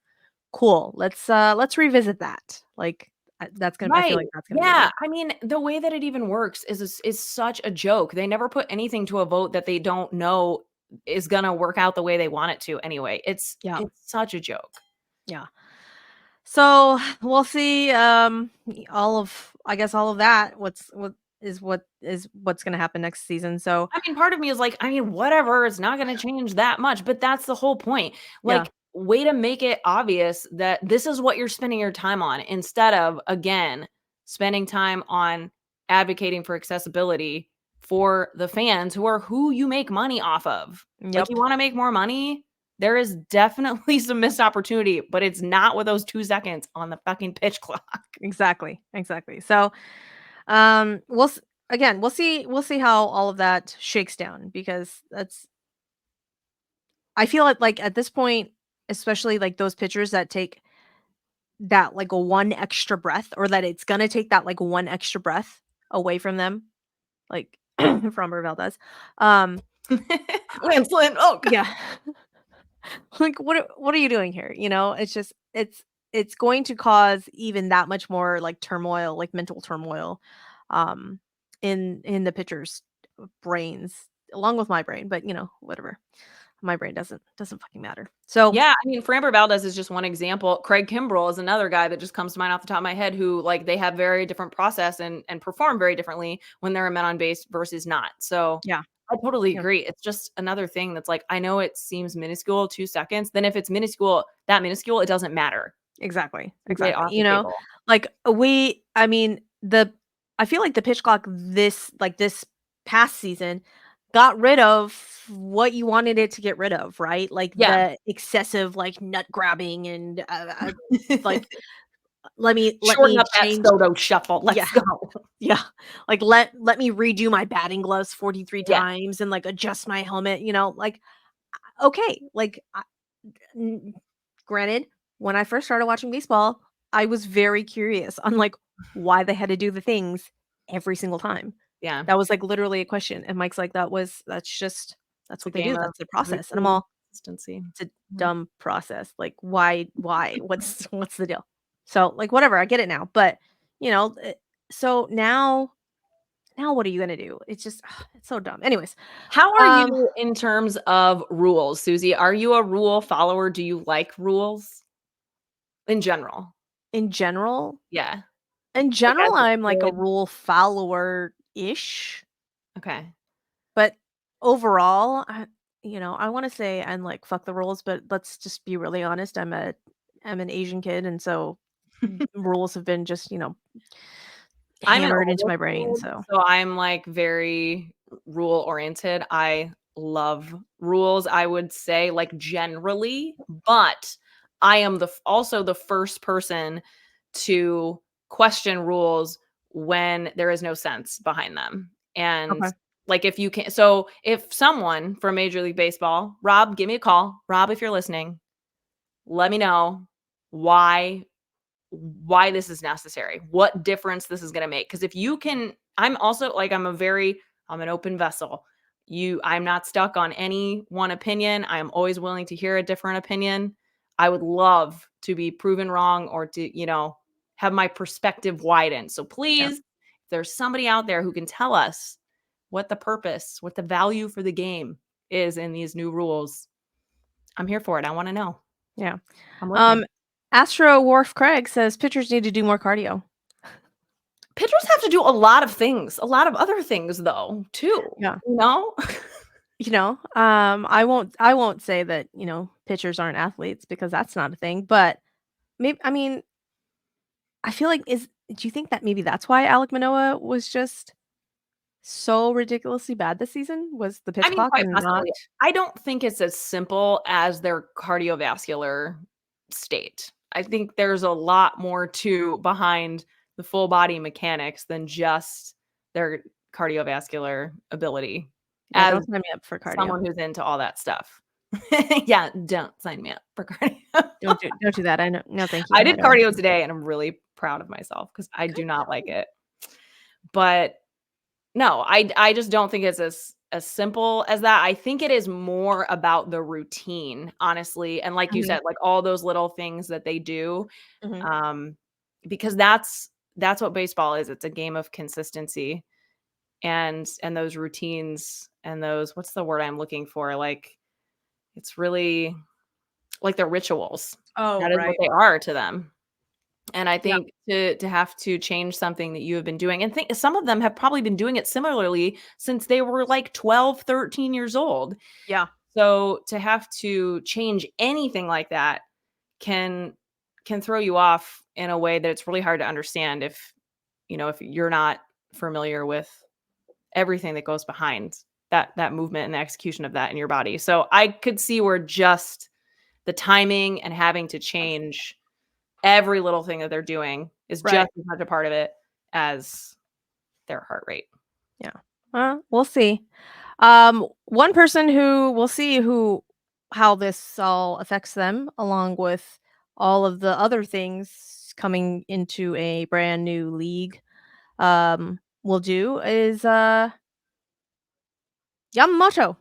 Speaker 1: Cool. Let's revisit that. Like I feel
Speaker 2: Right.
Speaker 1: like that's gonna be a
Speaker 2: Yeah.
Speaker 1: big.
Speaker 2: I mean, the way that it even works is such a joke. They never put anything to a vote that they don't know is gonna work out the way they want it to anyway.
Speaker 1: Yeah.
Speaker 2: It's such a joke.
Speaker 1: Yeah. So we'll see. I guess all of that. is what's going to happen next season. So,
Speaker 2: I mean, part of me is like, I mean, whatever, it's not going to change that much, but that's the whole point. Like, way to make it obvious that this is what you're spending your time on instead of, again, spending time on advocating for accessibility for the fans who you make money off of. Like, you want to make more money? There is definitely some missed opportunity, but it's not with those 2 seconds on the fucking pitch clock.
Speaker 1: Exactly. So, we'll see how all of that shakes down, because I feel like at this point, especially like those pitchers that take that like a one extra breath, or that it's gonna take that like one extra breath away from them, like from Valdez.
Speaker 2: Lance Lynn, oh God.
Speaker 1: Yeah. Like, what are you doing here? It's just it's going to cause even that much more like turmoil, like mental turmoil, um, in the pitchers' brains, along with my brain. But whatever. My brain doesn't fucking matter. So
Speaker 2: yeah, I mean, Framber Valdez is just one example. Craig Kimbrell is another guy that just comes to mind off the top of my head, who like they have very different process and perform very differently when they're a men on base versus not. So
Speaker 1: yeah,
Speaker 2: I totally agree. It's just another thing that's like, I know it seems minuscule, 2 seconds. Then if it's minuscule, it doesn't matter.
Speaker 1: exactly.
Speaker 2: Get off the
Speaker 1: You know,
Speaker 2: table.
Speaker 1: like I mean, I feel like the pitch clock this past season got rid of what you wanted it to get rid of, right? Like
Speaker 2: Yeah.
Speaker 1: the excessive like nut grabbing and like let me
Speaker 2: Shorten up that
Speaker 1: change.
Speaker 2: Soto shuffle.
Speaker 1: Yeah.
Speaker 2: Let's go.
Speaker 1: Yeah. Like let me redo my batting gloves 43
Speaker 2: Yeah.
Speaker 1: times and like adjust my helmet, like okay, like granted, when I first started watching baseball, I was very curious on like why they had to do the things every single time.
Speaker 2: Yeah.
Speaker 1: That was like literally a question. And Mike's like, that's what they
Speaker 2: Game
Speaker 1: do.
Speaker 2: of
Speaker 1: That's the process. And I'm
Speaker 2: routine
Speaker 1: all,
Speaker 2: consistency.
Speaker 1: it's a dumb process. Like why? What's the deal? So like whatever, I get it now. But so now what are you gonna do? It's just it's so dumb. Anyways,
Speaker 2: How are you in terms of rules, Suzy? Are you a rule follower? Do you like rules in general?
Speaker 1: in general,
Speaker 2: Yeah. Like as a
Speaker 1: I'm like a
Speaker 2: kid?
Speaker 1: rule follower ish.
Speaker 2: Okay.
Speaker 1: But overall, I wanna say I'm like, "Fuck the rules," but let's just be really honest, I'm an Asian kid, and so rules have been just,
Speaker 2: I'm an
Speaker 1: hammered into
Speaker 2: oldest
Speaker 1: my brain,
Speaker 2: kid,
Speaker 1: so
Speaker 2: so I'm, like, very rule oriented. I love rules, I would say, like, generally, but I am also the first person to question rules when there is no sense behind them. And
Speaker 1: okay.
Speaker 2: like if someone from Major League Baseball, Rob, give me a call. Rob, if you're listening, let me know why this is necessary, what difference this is going to make. Because if you can, I'm also like, I'm an open vessel. I'm not stuck on any one opinion. I'm always willing to hear a different opinion. I would love to be proven wrong or to, have my perspective widen. So
Speaker 1: Yeah.
Speaker 2: please, if there's somebody out there who can tell us what the purpose, what the value for the game is in these new rules, I'm here for it. I want to know.
Speaker 1: Yeah.
Speaker 2: I'm listening.
Speaker 1: Astro Wharf Craig says pitchers need to do more cardio.
Speaker 2: Pitchers have to do a lot of things, a lot of other things though, too.
Speaker 1: Yeah.
Speaker 2: You know?
Speaker 1: I won't say that, pitchers aren't athletes, because that's not a thing, but maybe I mean, I feel like do you think that maybe that's why Alek Manoah was just so ridiculously bad this season, was the
Speaker 2: I
Speaker 1: pitch
Speaker 2: mean,
Speaker 1: clock
Speaker 2: quite
Speaker 1: and not.
Speaker 2: possibly. I don't think it's as simple as their cardiovascular state. I think there's a lot more behind the full body mechanics than just their cardiovascular ability.
Speaker 1: Yeah,
Speaker 2: As
Speaker 1: don't sign me up for cardio.
Speaker 2: someone who's into all that stuff. Yeah, don't sign me up for cardio.
Speaker 1: Don't do that. I know, no, thank you.
Speaker 2: I
Speaker 1: I
Speaker 2: did
Speaker 1: don't.
Speaker 2: cardio today and I'm really proud of myself because I do not like it. But no, I just don't think it's as simple as that. I think it is more about the routine, honestly, and like you
Speaker 1: Mhm,
Speaker 2: said, like all those little things that they do,
Speaker 1: mhm.
Speaker 2: um, because that's what baseball is. It's a game of consistency and those routines and those, what's the word I'm looking for? Like, it's really like the rituals.
Speaker 1: Oh,
Speaker 2: That is what
Speaker 1: right.
Speaker 2: they are to them. And I think to have to change something that you have been doing, and think some of them have probably been doing it similarly since they were like 12, 13 years old.
Speaker 1: Yeah.
Speaker 2: So to have to change anything like that can throw you off in a way that it's really hard to understand if, if you're not familiar with everything that goes behind that movement and the execution of that in your body. So I could see where just the timing and having to change every little thing that they're doing is just as much a part of it as their heart rate.
Speaker 1: Yeah. We'll see. One person who we'll see how this all affects them, along with all of the other things coming into a brand new league, will do is Yamamoto.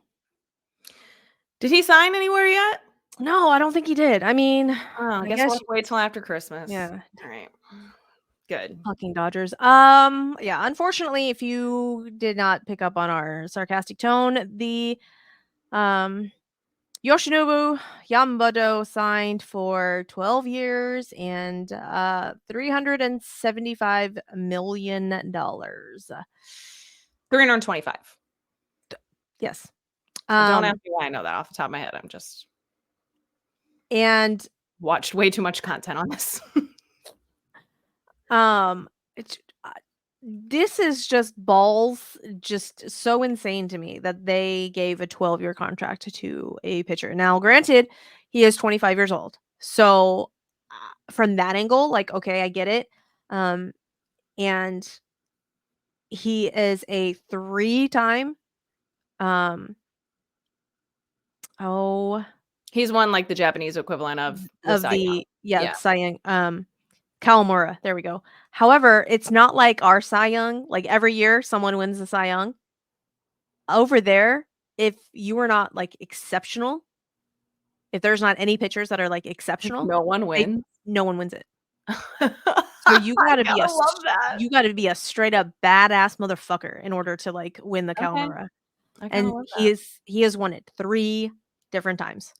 Speaker 2: Did he sign anywhere yet?
Speaker 1: No, I don't think he did. I mean,
Speaker 2: I guess we'll have to wait till after Christmas.
Speaker 1: Yeah.
Speaker 2: All right. Good.
Speaker 1: Fucking Dodgers. Yeah, unfortunately, if you did not pick up on our sarcastic tone, the Yoshinobu Yamamoto signed for 12 years and $375 million.
Speaker 2: 325.
Speaker 1: Yes.
Speaker 2: Don't ask me why I know that off the top of my head. I'm just
Speaker 1: and
Speaker 2: watched way too much content on this.
Speaker 1: It's this is just balls, just so insane to me that they gave a 12-year contract to a pitcher. Now, granted, he is 25 years old. So, from that angle, like, okay, I get it. And he is a 3-time
Speaker 2: he's won like the Japanese equivalent of the Cy Young.
Speaker 1: Cy Young, Kawamura, there we go. However, it's not like our Cy Young, like every year someone wins the Cy Young. Over there, if you are not like exceptional, if there's not any pitchers that are like exceptional,
Speaker 2: no one wins.
Speaker 1: No one wins it. So you gotta be a straight up badass motherfucker in order to like win the Kawamura. And he has won it 3 different times.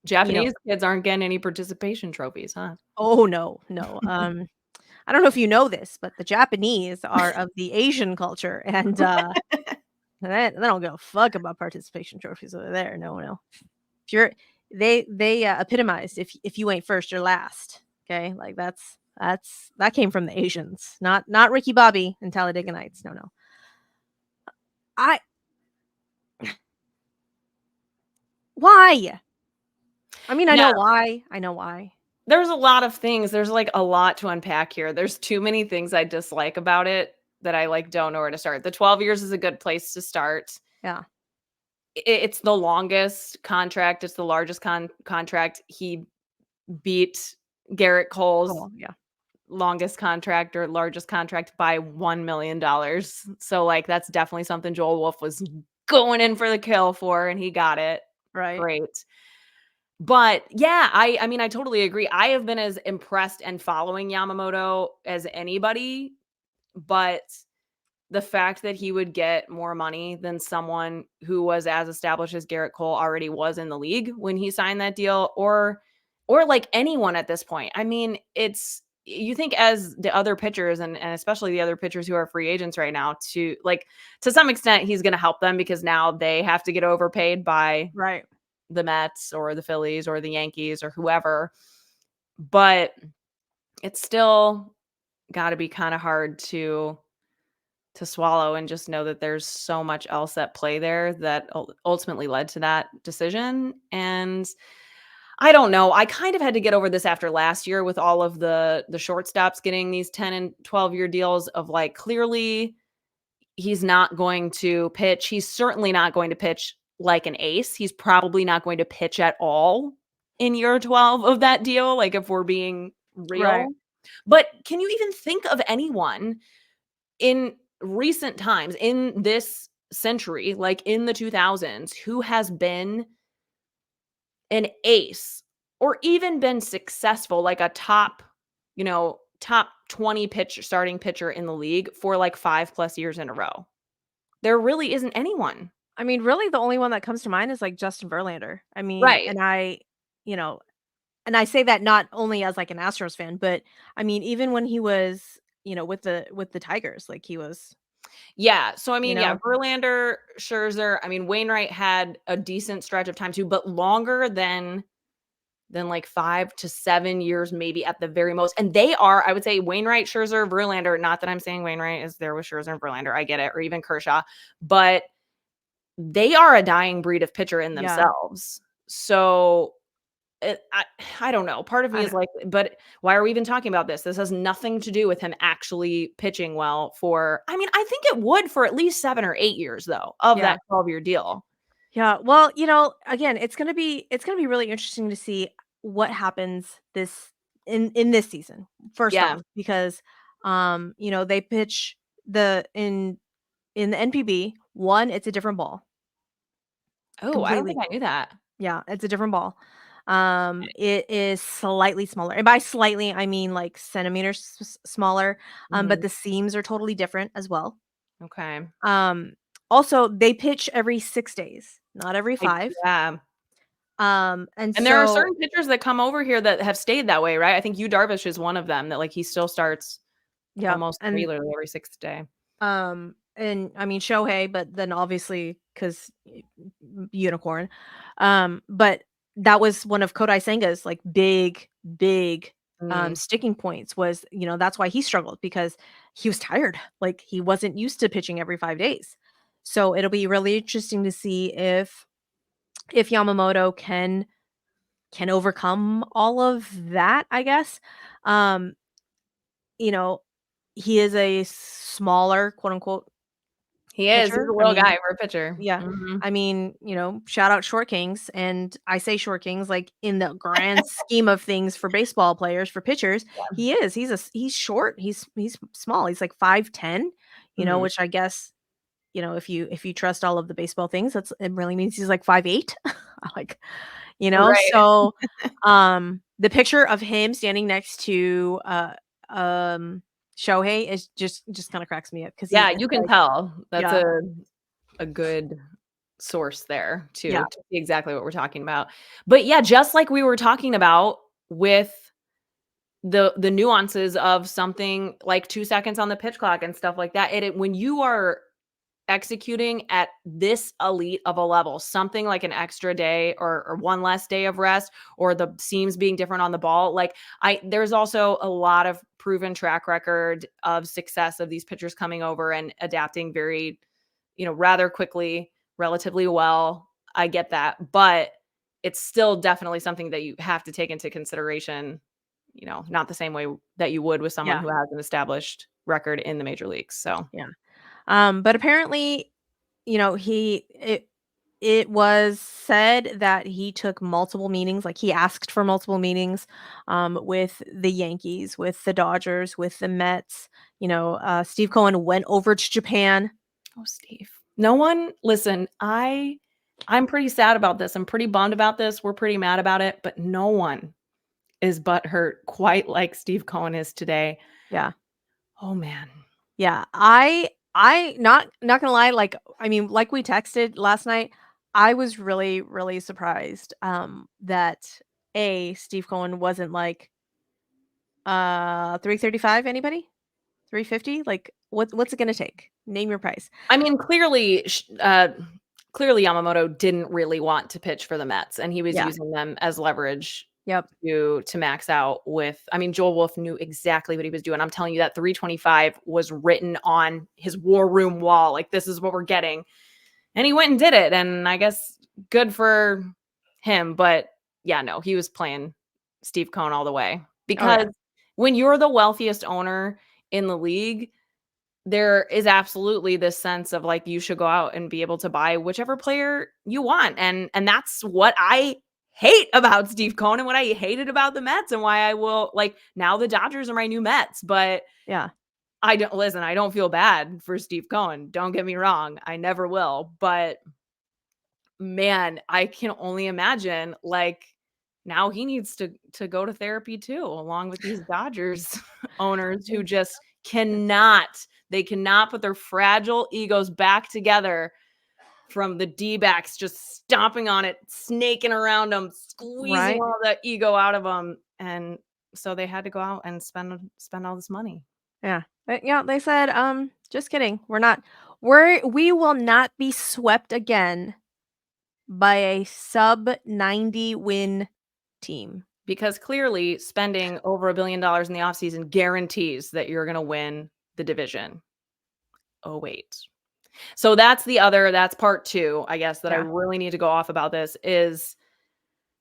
Speaker 2: Japanese kids aren't getting any participation trophies, huh?
Speaker 1: Oh no. I don't know if you know this, but the Japanese are of the Asian culture, and they don't give a fuck about participation trophies over there. No. If you're they epitomized if you ain't first, you're last. Okay, like that came from the Asians, not Ricky Bobby and Talladega Nights. No. Why? I mean, I know why.
Speaker 2: There's a lot of things. There's like a lot to unpack here. There's too many things I dislike about it that I like don't know where to start. The 12 years is a good place to start.
Speaker 1: Yeah.
Speaker 2: It's the longest contract. It's the largest contract. He beat Garrett Cole's longest contract or largest contract by $1 million. So like that's definitely something Joel Wolf was going in for the kill for, and he got it.
Speaker 1: Right.
Speaker 2: Great. But yeah, I mean, I totally agree. I have been as impressed and following Yamamoto as anybody, but the fact that he would get more money than someone who was as established as Garrett Cole already was in the league when he signed that deal, or like anyone at this point. I mean, you think as the other pitchers and especially the other pitchers who are free agents right now, to some extent, he's going to help them because now they have to get overpaid by the Mets or the Phillies or the Yankees or whoever. But it's still got to be kind of hard to swallow and just know that there's so much else at play there that ultimately led to that decision. And I don't know. I kind of had to get over this after last year with all of the shortstops getting these 10 and 12-year deals of like, clearly he's not going to pitch. He's certainly not going to pitch like an ace. He's probably not going to pitch at all in year 12 of that deal. Like if we're being real,
Speaker 1: Right.
Speaker 2: But can you even think of anyone in recent times in this century, like in the 2000s, who has been an ace or even been successful, like a top 20 starting pitcher in the league for like 5+ years in a row? There really isn't anyone.
Speaker 1: I mean, really the only one that comes to mind is like Justin Verlander. I mean, and and I say that not only as like an Astros fan, but I mean, even when he was, with the Tigers, like he was,
Speaker 2: Yeah. So I mean,
Speaker 1: know,
Speaker 2: Verlander, Scherzer. I mean, Wainwright had a decent stretch of time too, but longer than like 5 to 7 years, maybe at the very most. And they are, I would say, Wainwright, Scherzer, Verlander. Not that I'm saying Wainwright is there with Scherzer and Verlander. I get it, or even Kershaw, but they are a dying breed of pitcher in
Speaker 1: yeah,
Speaker 2: themselves. So I don't know. Part of me
Speaker 1: I
Speaker 2: is like, but why are we even talking about this? This has nothing to do with him actually pitching well for, I mean, I think it would for at least 7 or 8 years though, of
Speaker 1: yeah.
Speaker 2: that 12-year deal.
Speaker 1: Yeah, well, again, it's gonna be really interesting to see what happens this in this season. First
Speaker 2: Yeah.
Speaker 1: off, because they pitch in the NPB, one, it's a different ball.
Speaker 2: Oh, I don't think
Speaker 1: Completely.
Speaker 2: I knew that.
Speaker 1: Yeah, it's a different ball. It is slightly smaller. And by slightly, I mean like centimeters smaller. But
Speaker 2: Mhm.
Speaker 1: the seams are totally different as well.
Speaker 2: Okay.
Speaker 1: Um, Also they pitch every 6 days, not every
Speaker 2: I
Speaker 1: 5.
Speaker 2: Yeah.
Speaker 1: And
Speaker 2: And there are
Speaker 1: so
Speaker 2: certain pitchers that come over here that have stayed that way, right? I think Yu Darvish is one of them that, like, he still starts
Speaker 1: yeah,
Speaker 2: almost
Speaker 1: and
Speaker 2: regularly every 6th day.
Speaker 1: and I mean Shohei, but then obviously because unicorn. But that was one of Kodai Senga's like big
Speaker 2: Mm.
Speaker 1: sticking points was, that's why he struggled because he was tired. Like he wasn't used to pitching every 5 days. So it'll be really interesting to see if Yamamoto can overcome all of that, I guess. Um, you know, he is a smaller, quote unquote,
Speaker 2: He is. He's
Speaker 1: pitcher.
Speaker 2: a
Speaker 1: I
Speaker 2: little
Speaker 1: mean,
Speaker 2: guy for a pitcher.
Speaker 1: yeah.
Speaker 2: Mhm.
Speaker 1: I mean, shout out Short Kings, and I say Short Kings like in the grand scheme of things for baseball players, for pitchers, he is. He's short. He's small. He's like 5'10",
Speaker 2: Mhm.
Speaker 1: which I guess, if you trust all of the baseball things, it really means he's like 5'8". Like,
Speaker 2: Right.
Speaker 1: so the picture of him standing next to um Shohei is just kind of cracks me up because
Speaker 2: Yeah,
Speaker 1: it's
Speaker 2: you can
Speaker 1: like,
Speaker 2: tell. That's
Speaker 1: yeah,
Speaker 2: a good source there
Speaker 1: yeah,
Speaker 2: to see exactly what we're talking about. But yeah, just like we were talking about with the nuances of something like 2 seconds on the pitch clock and stuff like that, when you are executing at this elite of a level, something like an extra day or one less day of rest or the seams being different on the ball, like there's also a lot of proven track record of success of these pitchers coming over and adapting very, rather quickly, relatively well. I get that, but it's still definitely something that you have to take into consideration, not the same way that you would with someone
Speaker 1: yeah,
Speaker 2: who has an established record in the major leagues. So,
Speaker 1: yeah. But apparently, it was said that he took multiple meetings, like he asked for multiple meetings, with the Yankees, with the Dodgers, with the Mets. Steve Cohen went over to Japan.
Speaker 2: oh, Steve. No one listen, I'm pretty sad about this. I'm pretty bummed about this. We're pretty mad about it, but no one is butthurt quite like Steve Cohen is today.
Speaker 1: Yeah.
Speaker 2: Oh man.
Speaker 1: Yeah, I not gonna lie, like, I mean, like we texted last night, I was really, really surprised, that Steve Cohen wasn't like, 335, anybody? 350? Like, what's it gonna take? Name your price.
Speaker 2: I mean, clearly Yamamoto didn't really want to pitch for the Mets, and he was
Speaker 1: Yeah.
Speaker 2: using them as leverage
Speaker 1: Yep.
Speaker 2: to max out with. I mean, Joel Wolf knew exactly what he was doing. I'm telling you that 325 was written on his war room wall. Like, this is what we're getting. And he went and did it. And I guess good for him. But yeah, no, he was playing Steve Cohen all the way.
Speaker 1: Oh, yeah.
Speaker 2: Because when you're the wealthiest owner in the league, there is absolutely this sense of like you should go out and be able to buy whichever player you want. And that's what I hate about Steve Cohen and what I hated about the Mets and why I will like now the Dodgers are my new Mets. But
Speaker 1: Yeah.
Speaker 2: I don't feel bad for Steve Cohen. Don't get me wrong. I never will. But man, I can only imagine like now he needs to go to therapy too, along with these Dodgers owners who just cannot put their fragile egos back together from the D-backs just stomping on it, snaking around them, squeezing all that ego out of them. And so they had to go out and spend all this money.
Speaker 1: Yeah. Yeah, they said, just kidding. We will not be swept again by a sub 90 win team.
Speaker 2: Because clearly spending over $1 billion in the offseason guarantees that you're going to win the division. Oh, wait. So that's part 2, I guess, that I really need to go off about this is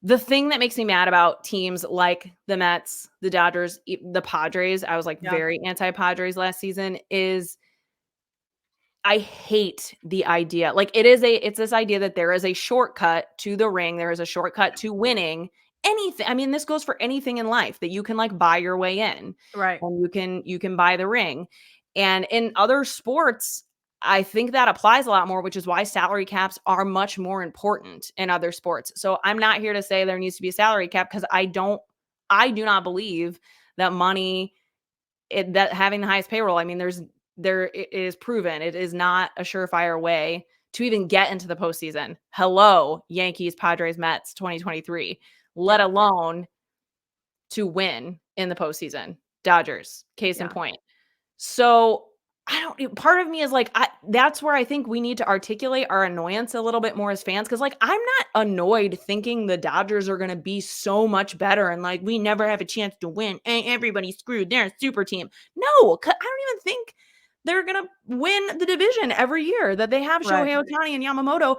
Speaker 2: the thing that makes me mad about teams like the Mets, the Dodgers, the Padres. I was like very anti-Padres last season is I hate the idea. Like it's this idea that there is a shortcut to the ring. There is a shortcut to winning anything. I mean, this goes for anything in life that you can like buy your way in.
Speaker 1: Right.
Speaker 2: And you can buy the ring. And in other sports, I think that applies a lot more, which is why salary caps are much more important in other sports. So I'm not here to say there needs to be a salary cap because I do not believe that that having the highest payroll, I mean, it is proven. It is not a surefire way to even get into the postseason. Hello, Yankees, Padres, Mets, 2023, let alone to win in the postseason. Dodgers, case in point. So part of me is like, that's where I think we need to articulate our annoyance a little bit more as fans. Cause like, I'm not annoyed thinking the Dodgers are going to be so much better. And like, we never have a chance to win. Ain't everybody screwed. They're a super team. No, I don't even think they're going to win the division every year that they have Shohei Ohtani and Yamamoto.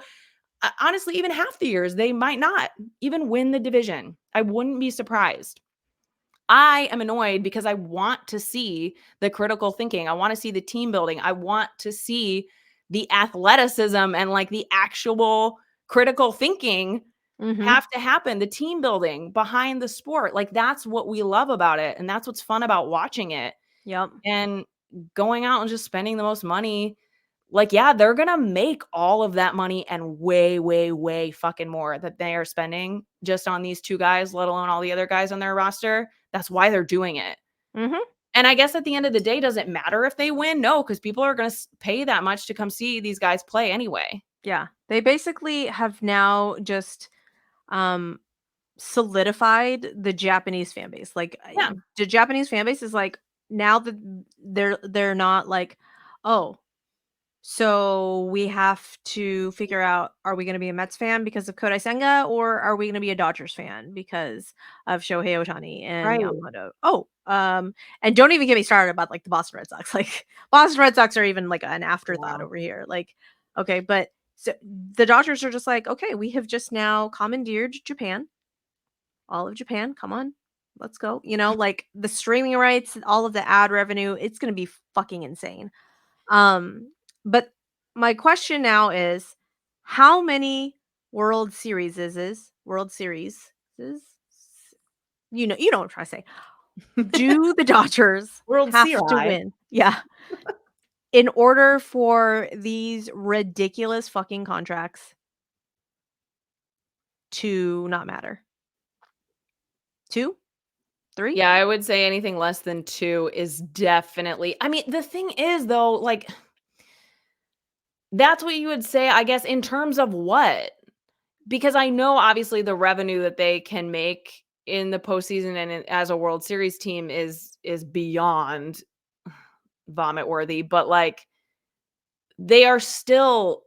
Speaker 2: Honestly, even half the years, they might not even win the division. I wouldn't be surprised. I am annoyed because I want to see the critical thinking. I want to see the team building. I want to see the athleticism and like the actual critical thinking have to happen. The team building behind the sport. Like that's what we love about it. And that's what's fun about watching it.
Speaker 1: Yep.
Speaker 2: And going out and just spending the most money. Like, yeah, they're going to make all of that money and way, way, way fucking more that they are spending just on these 2 guys, let alone all the other guys on their roster. That's why they're doing it. And I guess at the end of the day, does it matter if they win? No, because people are going to pay that much to come see these guys play anyway.
Speaker 1: Yeah. They basically have now just solidified the Japanese fan base. Like the Japanese fan base is like, now that they're not like, oh, so we have to figure out, are we going to be a Mets fan because of Kodai Senga, or are we going to be a Dodgers fan because of Shohei Ohtani and Yamamoto? Oh, and don't even get me started about like the Boston Red Sox. Like Boston Red Sox are even like an afterthought over here. Like, okay, but so the Dodgers are just like, okay, we have just now commandeered Japan, all of Japan. Come on, let's go. You know, like the streaming rights, all of the ad revenue, it's going to be fucking insane. But my question now is, how many World Series you know what I'm trying to say. Do the Dodgers have to win? Yeah. In order for these ridiculous fucking contracts to not matter. 2? 3?
Speaker 2: Yeah, I would say anything less than 2 is definitely. I mean, the thing is though, like that's what you would say, I guess, in terms of what? Because I know obviously the revenue that they can make in the postseason and as a World Series team is beyond vomit worthy, but like they are still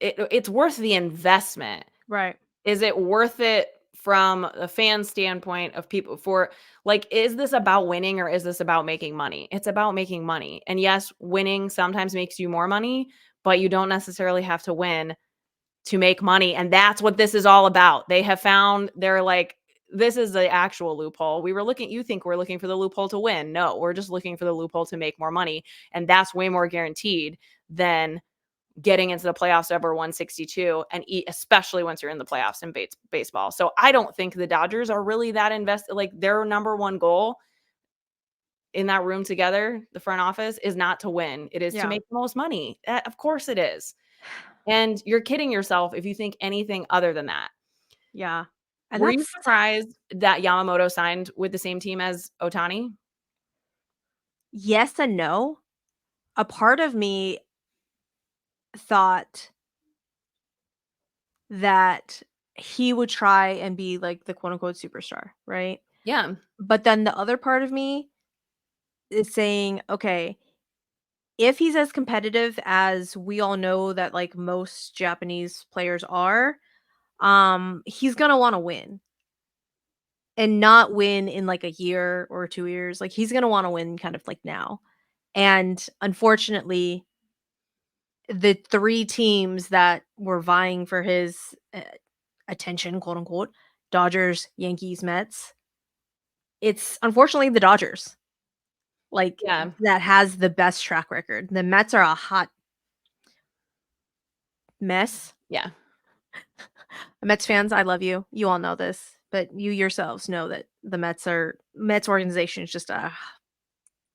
Speaker 2: it's worth the investment.
Speaker 1: Right.
Speaker 2: Is it worth it from a fan standpoint of people for like, is this about winning or is this about making money? It's about making money. And yes, winning sometimes makes you more money, but you don't necessarily have to win to make money. And that's what this is all about. They have found they're like, this is the actual loophole. You think we're looking for the loophole to win. No, we're just looking for the loophole to make more money. And that's way more guaranteed than getting into the playoffs over 162 and especially once you're in the playoffs in baseball. So I don't think the Dodgers are really that invested. Like their number one goal in that room together, the front office, is not to win. It is to make the most money. Of course it is. And you're kidding yourself if you think anything other than that.
Speaker 1: Yeah.
Speaker 2: And were you surprised that Yamamoto signed with the same team as Ohtani?
Speaker 1: Yes and no. A part of me thought that he would try and be like the quote unquote superstar, right?
Speaker 2: Yeah.
Speaker 1: But then the other part of me is saying, okay, if he's as competitive as we all know that like most Japanese players are, he's gonna want to win and not win in like a year or 2 years. Like he's gonna want to win kind of like now. And unfortunately, the 3 teams that were vying for his attention, quote unquote, Dodgers, Yankees, Mets, it's unfortunately the Dodgers. Like
Speaker 2: Yeah.
Speaker 1: that has the best track record. The Mets are a hot mess.
Speaker 2: Yeah.
Speaker 1: Mets fans, I love you. You all know this, but you yourselves know that the Mets organization is just a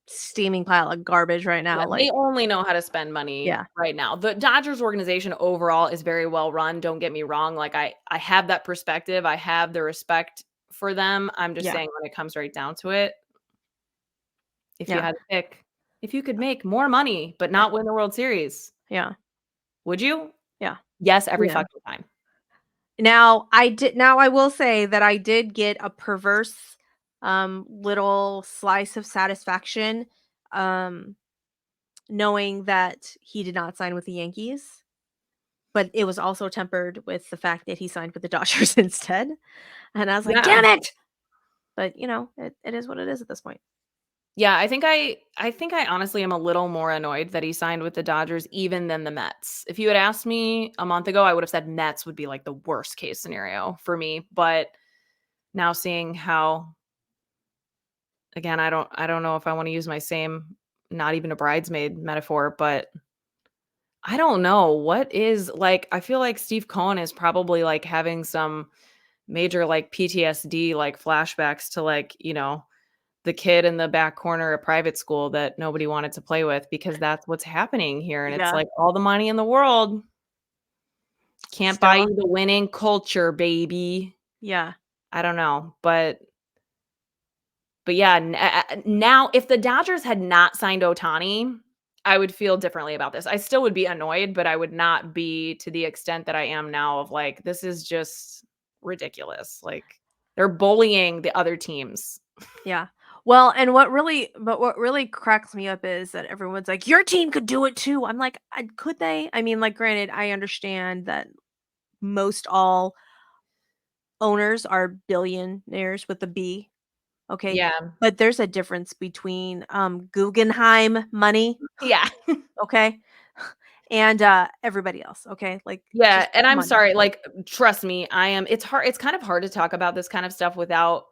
Speaker 1: steaming pile of garbage right
Speaker 2: Yeah,
Speaker 1: now.
Speaker 2: they
Speaker 1: Like,
Speaker 2: only know how to spend money
Speaker 1: yeah,
Speaker 2: right now. The Dodgers organization overall is very well run, don't get me wrong, like, I have that perspective, I have the respect for them, I'm just
Speaker 1: yeah,
Speaker 2: saying when it comes right down to it, if you
Speaker 1: yeah,
Speaker 2: had to pick, if you could make more money but
Speaker 1: yeah,
Speaker 2: not win the World Series,
Speaker 1: yeah,
Speaker 2: would you?
Speaker 1: yeah,
Speaker 2: Yes, every
Speaker 1: yeah.
Speaker 2: fucking time.
Speaker 1: Now I will say that I did get a perverse little slice of satisfaction um knowing that he did not sign with the Yankees, but it was also tempered with the fact that he signed with the Dodgers instead. And I was like,
Speaker 2: Yeah.
Speaker 1: "Damn it!" But it is what it is at this point.
Speaker 2: Yeah, I think I honestly am a little more annoyed that he signed with the Dodgers even than the Mets. If you had asked me a month ago, I would have said Mets would be, like, the worst case scenario for me, but now seeing how again, I don't know if I wanna use my same not even a bridesmaid metaphor, but I don't know. What is like, I feel like Steve Cohen is probably, like, having some major, like, PTSD, like, flashbacks to, like, the kid in the back corner of private school that nobody wanted to play with because that's what's happening here, and it's
Speaker 1: Yeah.
Speaker 2: like, all the money in the world can't buy
Speaker 1: Still.
Speaker 2: you the winning culture, baby.
Speaker 1: Yeah.
Speaker 2: I don't know, but yeah, now if the Dodgers had not signed Ohtani, I would feel differently about this. I still would be annoyed, but I would not be to the extent that I am now of like, this is just ridiculous. Like, they're bullying the other teams.
Speaker 1: Yeah. Well, and what really cracks me up is that everyone's like, "Your team could do it too." I'm like, "Could they?" I mean, like, granted, I understand that most all owners are billionaires with a B, okay?
Speaker 2: Yeah.
Speaker 1: But there's a difference between, Guggenheim money,
Speaker 2: Yeah.
Speaker 1: okay, and, everybody else, okay? Like,
Speaker 2: Yeah,
Speaker 1: just
Speaker 2: and
Speaker 1: come
Speaker 2: I'm
Speaker 1: on.
Speaker 2: sorry, like, trust me, it's kind of hard to talk about this kind of stuff without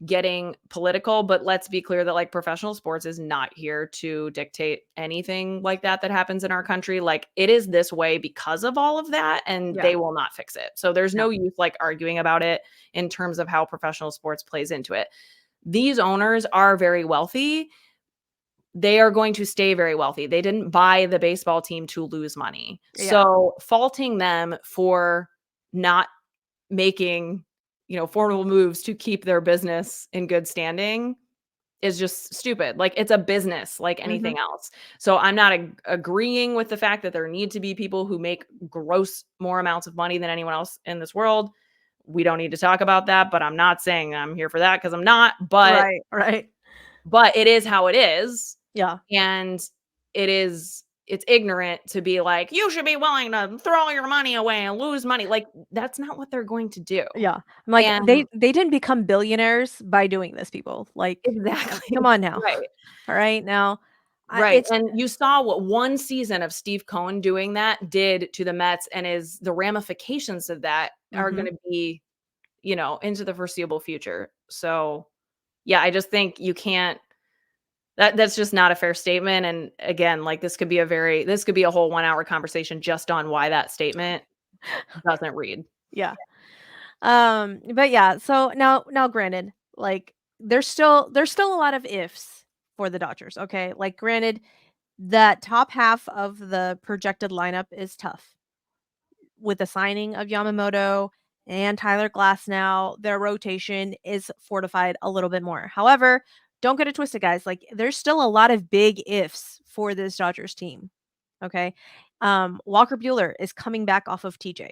Speaker 2: getting political, but let's be clear that, like, professional sports is not here to dictate anything like that happens in our country. Like, it is this way because of all of that, and
Speaker 1: Yeah,
Speaker 2: they will not fix it. So there's
Speaker 1: yeah,
Speaker 2: no use, like, arguing about it in terms of how professional sports plays into it. These owners are very wealthy. They are going to stay very wealthy. They didn't buy the baseball team to lose money.
Speaker 1: yeah,
Speaker 2: So faulting them for not making, formal moves to keep their business in good standing is just stupid. Like, it's a business like
Speaker 1: mhm,
Speaker 2: anything else. So I'm not agreeing with the fact that there need to be people who make gross more amounts of money than anyone else in this world. We don't need to talk about that, but I'm not saying I'm here for that because I'm not. But
Speaker 1: right, right,
Speaker 2: it is how it is,
Speaker 1: yeah,
Speaker 2: and it's ignorant to be like, "You should be willing to throw your money away and lose money." Like, that's not what they're going to do.
Speaker 1: yeah. I'm like,
Speaker 2: And
Speaker 1: they didn't become billionaires by doing this, people, like, come
Speaker 2: exactly.
Speaker 1: on now.
Speaker 2: Right.
Speaker 1: Alright, now, I
Speaker 2: Right,
Speaker 1: it's
Speaker 2: and you saw what one season of Steve Cohen doing that did to the Mets, and is the ramifications of that are
Speaker 1: mhm,
Speaker 2: gonna be, into the foreseeable future. So, yeah, I just think you can't that's just not a fair statement, and again, like, this could be a whole 1-hour conversation just on why that statement doesn't read.
Speaker 1: yeah. But yeah, so now granted, like, there's still a lot of ifs for the Dodgers, okay? Like, granted, that top half of the projected lineup is tough. With the signing of Yamamoto and Tyler Glass now, their rotation is fortified a little bit more. However, don't get it twisted, guys. Like, there's still a lot of big ifs for this Dodgers team. Okay. Walker Bueller is coming back off of TJ.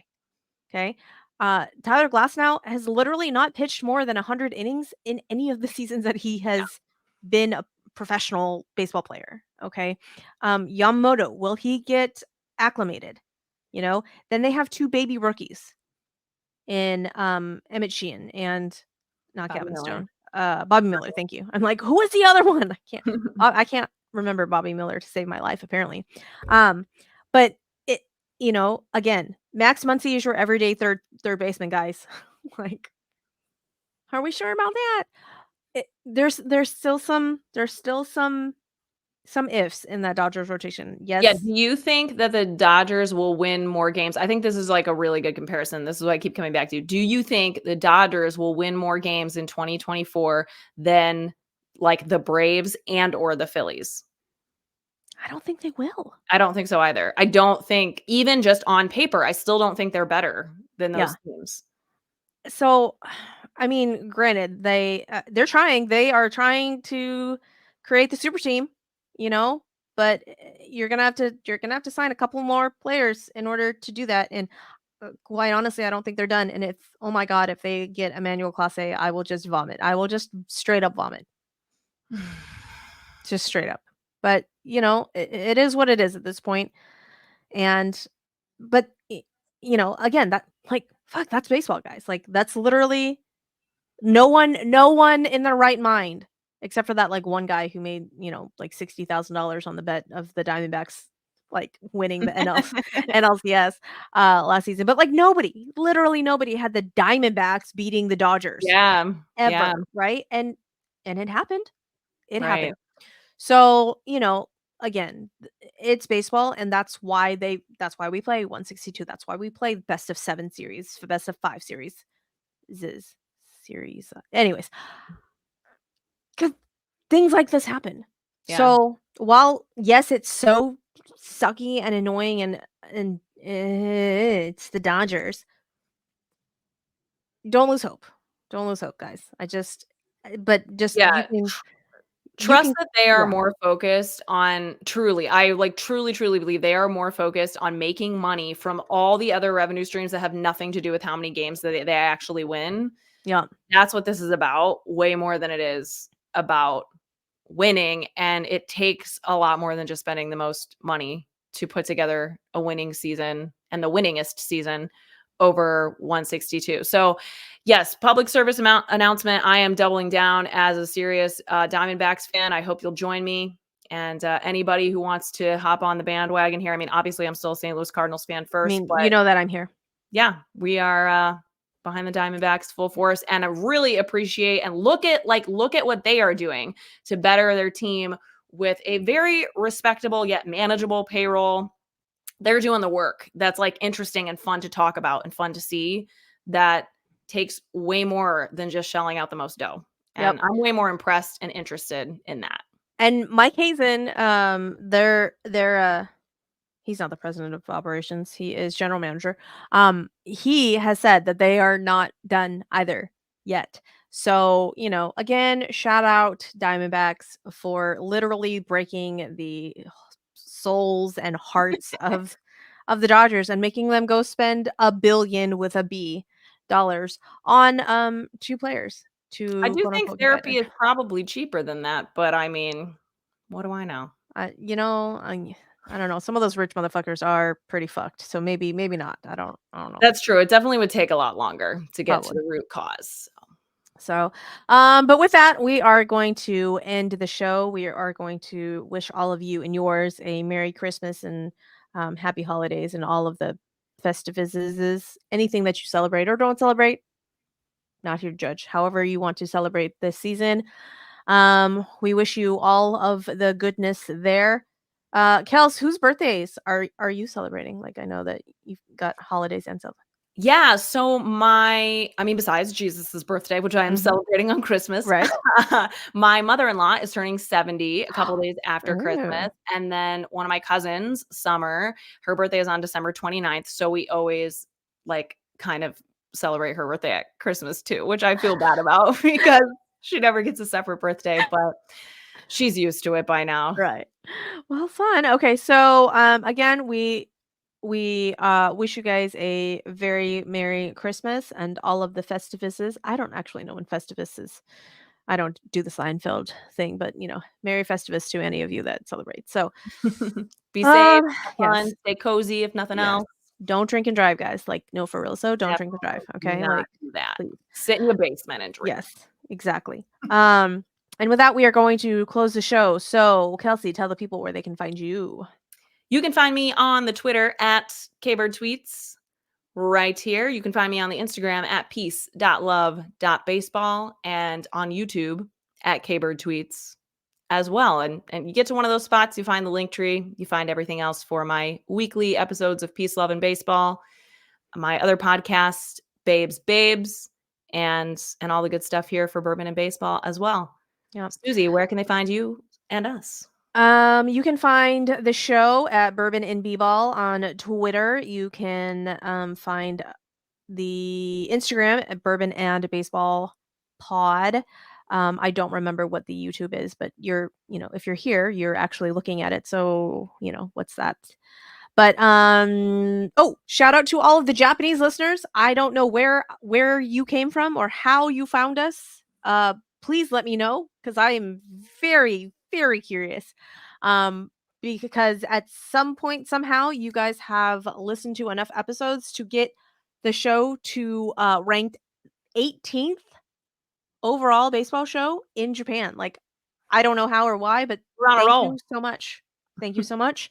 Speaker 1: Okay. Tyler Glasnow has literally not pitched more than 100 innings in any of the seasons that he has been a professional baseball player. Okay. Yamamoto, will he get acclimated? Then they have 2 baby rookies in Emmett Sheehan and not
Speaker 2: Bobby
Speaker 1: Gavin
Speaker 2: Miller.
Speaker 1: Stone. Bobby Miller, thank you. I'm like, who is the other one? I can't remember Bobby Miller to save my life, apparently. But it, again, Max Muncy is your everyday third baseman, guys. Like, are we sure about that? There's still some ifs in that Dodgers rotation. Yes.
Speaker 2: Yeah. Do you think that the Dodgers will win more games? I think this is like a really good comparison. This is what I keep coming back to. Do you think the Dodgers will win more games in 2024 than like the Braves and or the Phillies?
Speaker 1: I don't think they will.
Speaker 2: I don't think so either. I don't think, even just on paper, I still don't think they're better than those teams.
Speaker 1: So, I mean, granted, they're trying. They are trying to create the super team, but you're gonna have to sign a couple more players in order to do that. And quite honestly, I don't think they're done. And oh my god, if they get Emmanuel Clase, I will just vomit. I will just straight up vomit. Just straight up. But it is what it is at this point. But again, that fuck, that's baseball, guys. Like, that's literally no one in their right mind, except for that one guy who made like $60,000 on the bet of the Diamondbacks winning the NLCS last season. But nobody, literally nobody, had the Diamondbacks beating the Dodgers. Ever, right? And it happened. It happened. So again, it's baseball, and that's why we play 162. That's why we play best of 7 series, best of 5 series. Anyways, because things like this happen. So while yes, it's so sucky and annoying, and it's the Dodgers, don't lose hope. Don't lose hope, guys.
Speaker 2: Trust that they are more focused on I truly believe they are more focused on making money from all the other revenue streams that have nothing to do with how many games that they actually win.
Speaker 1: Yeah.
Speaker 2: That's what this is about, way more than it is about winning. And it takes a lot more than just spending the most money to put together a winning season, and the winningest season over 162. So yes, public service announcement. I am doubling down as a serious Diamondbacks fan. I hope you'll join me. And anybody who wants to hop on the bandwagon here. I mean, obviously I'm still a St. Louis Cardinals fan first. But
Speaker 1: you know that I'm here.
Speaker 2: Yeah, we are behind the Diamondbacks full force. And I really appreciate and look at what they are doing to better their team with a very respectable yet manageable payroll. They're doing the work that's interesting and fun to talk about and fun to see, that takes way more than just shelling out the most dough. And I'm way more impressed and interested in that.
Speaker 1: And Mike Hazen, he's not the president of operations. He is general manager. He has said that they are not done either yet. So, again, shout out Diamondbacks for literally breaking the souls and hearts of the Dodgers and making them go spend $1 billion with a B dollars on 2 players.
Speaker 2: I do think therapy is probably cheaper than that, but I mean, what do I know?
Speaker 1: I don't know. Some of those rich motherfuckers are pretty fucked. So maybe not. I don't know.
Speaker 2: That's true. It definitely would take a lot longer to get to the root cause.
Speaker 1: So, but with that, we are going to end the show. We are going to wish all of you and yours a Merry Christmas and Happy Holidays and all of the festivities, anything that you celebrate or don't celebrate. Not here to judge. However you want to celebrate this season. We wish you all of the goodness there. Kels, whose birthdays are you celebrating? I know that you've got holidays and stuff.
Speaker 2: Yeah, so besides Jesus's birthday, which I am celebrating on Christmas,
Speaker 1: right?
Speaker 2: My mother-in-law is turning 70 a couple days after Christmas, and then one of my cousins, Summer, her birthday is on December 29th, so we always kind of celebrate her birthday at Christmas too, which I feel bad about because she never gets a separate birthday, but she's used to it by now.
Speaker 1: Right. Well, fun. Okay, so again, we we wish you guys a very Merry Christmas and all of the Festivuses. I don't actually know when Festivus is. I don't do the Seinfeld thing, but Merry Festivus to any of you that celebrate. So
Speaker 2: be safe,
Speaker 1: yes,
Speaker 2: stay cozy if nothing else.
Speaker 1: Don't drink and drive, guys. Like, no, for real. So don't drink and drive. Okay,
Speaker 2: not
Speaker 1: like
Speaker 2: do that.
Speaker 1: please.
Speaker 2: Sit in your basement and drink.
Speaker 1: Yes, exactly. And with that, we are going to close the show. So, Kelsey, tell the people where they can find you.
Speaker 2: You can find me on the Twitter at KBirdTweets right here. You can find me on the Instagram at peace.love.baseball and on YouTube at KBirdTweets as well. And you get to one of those spots, you find the link tree, you find everything else for my weekly episodes of Peace, Love, and Baseball, my other podcast, Babes, and all the good stuff here for Bourbon and Baseball as well.
Speaker 1: Yeah.
Speaker 2: Suzy, where can they find you and us?
Speaker 1: You can find the show at Bourbon and B-Ball on Twitter. You can find the Instagram at Bourbon and Baseball Pod. I don't remember what the YouTube is, but if you're here, you're actually looking at it. So, what's that? But shout out to all of the Japanese listeners. I don't know where you came from or how you found us. Please let me know, because I am very, very curious. Because at some point, somehow, you guys have listened to enough episodes to get the show to ranked 18th overall baseball show in Japan. Like, I don't know how or why, but
Speaker 2: we're on a roll.
Speaker 1: You so much. Thank you so much.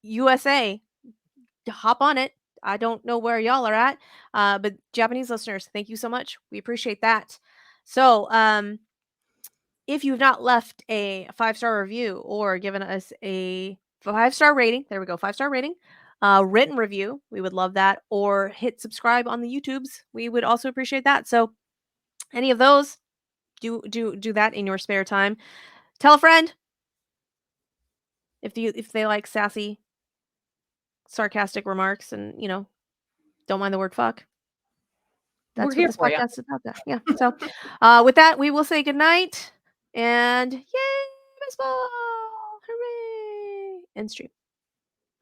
Speaker 1: USA, hop on it. I don't know where y'all are at, but Japanese listeners, thank you so much. We appreciate that. So, if you've not left a 5-star review or given us a 5-star rating, there we go, 5-star rating, written review, we would love that. Or hit subscribe on the YouTubes, we would also appreciate that. So, any of those, do that in your spare time. Tell a friend if they like sassy, sarcastic remarks, and don't mind the word fuck. That's what this podcast is about. That. Yeah. So, with that, we will say goodnight and yay, baseball! Hooray! End stream.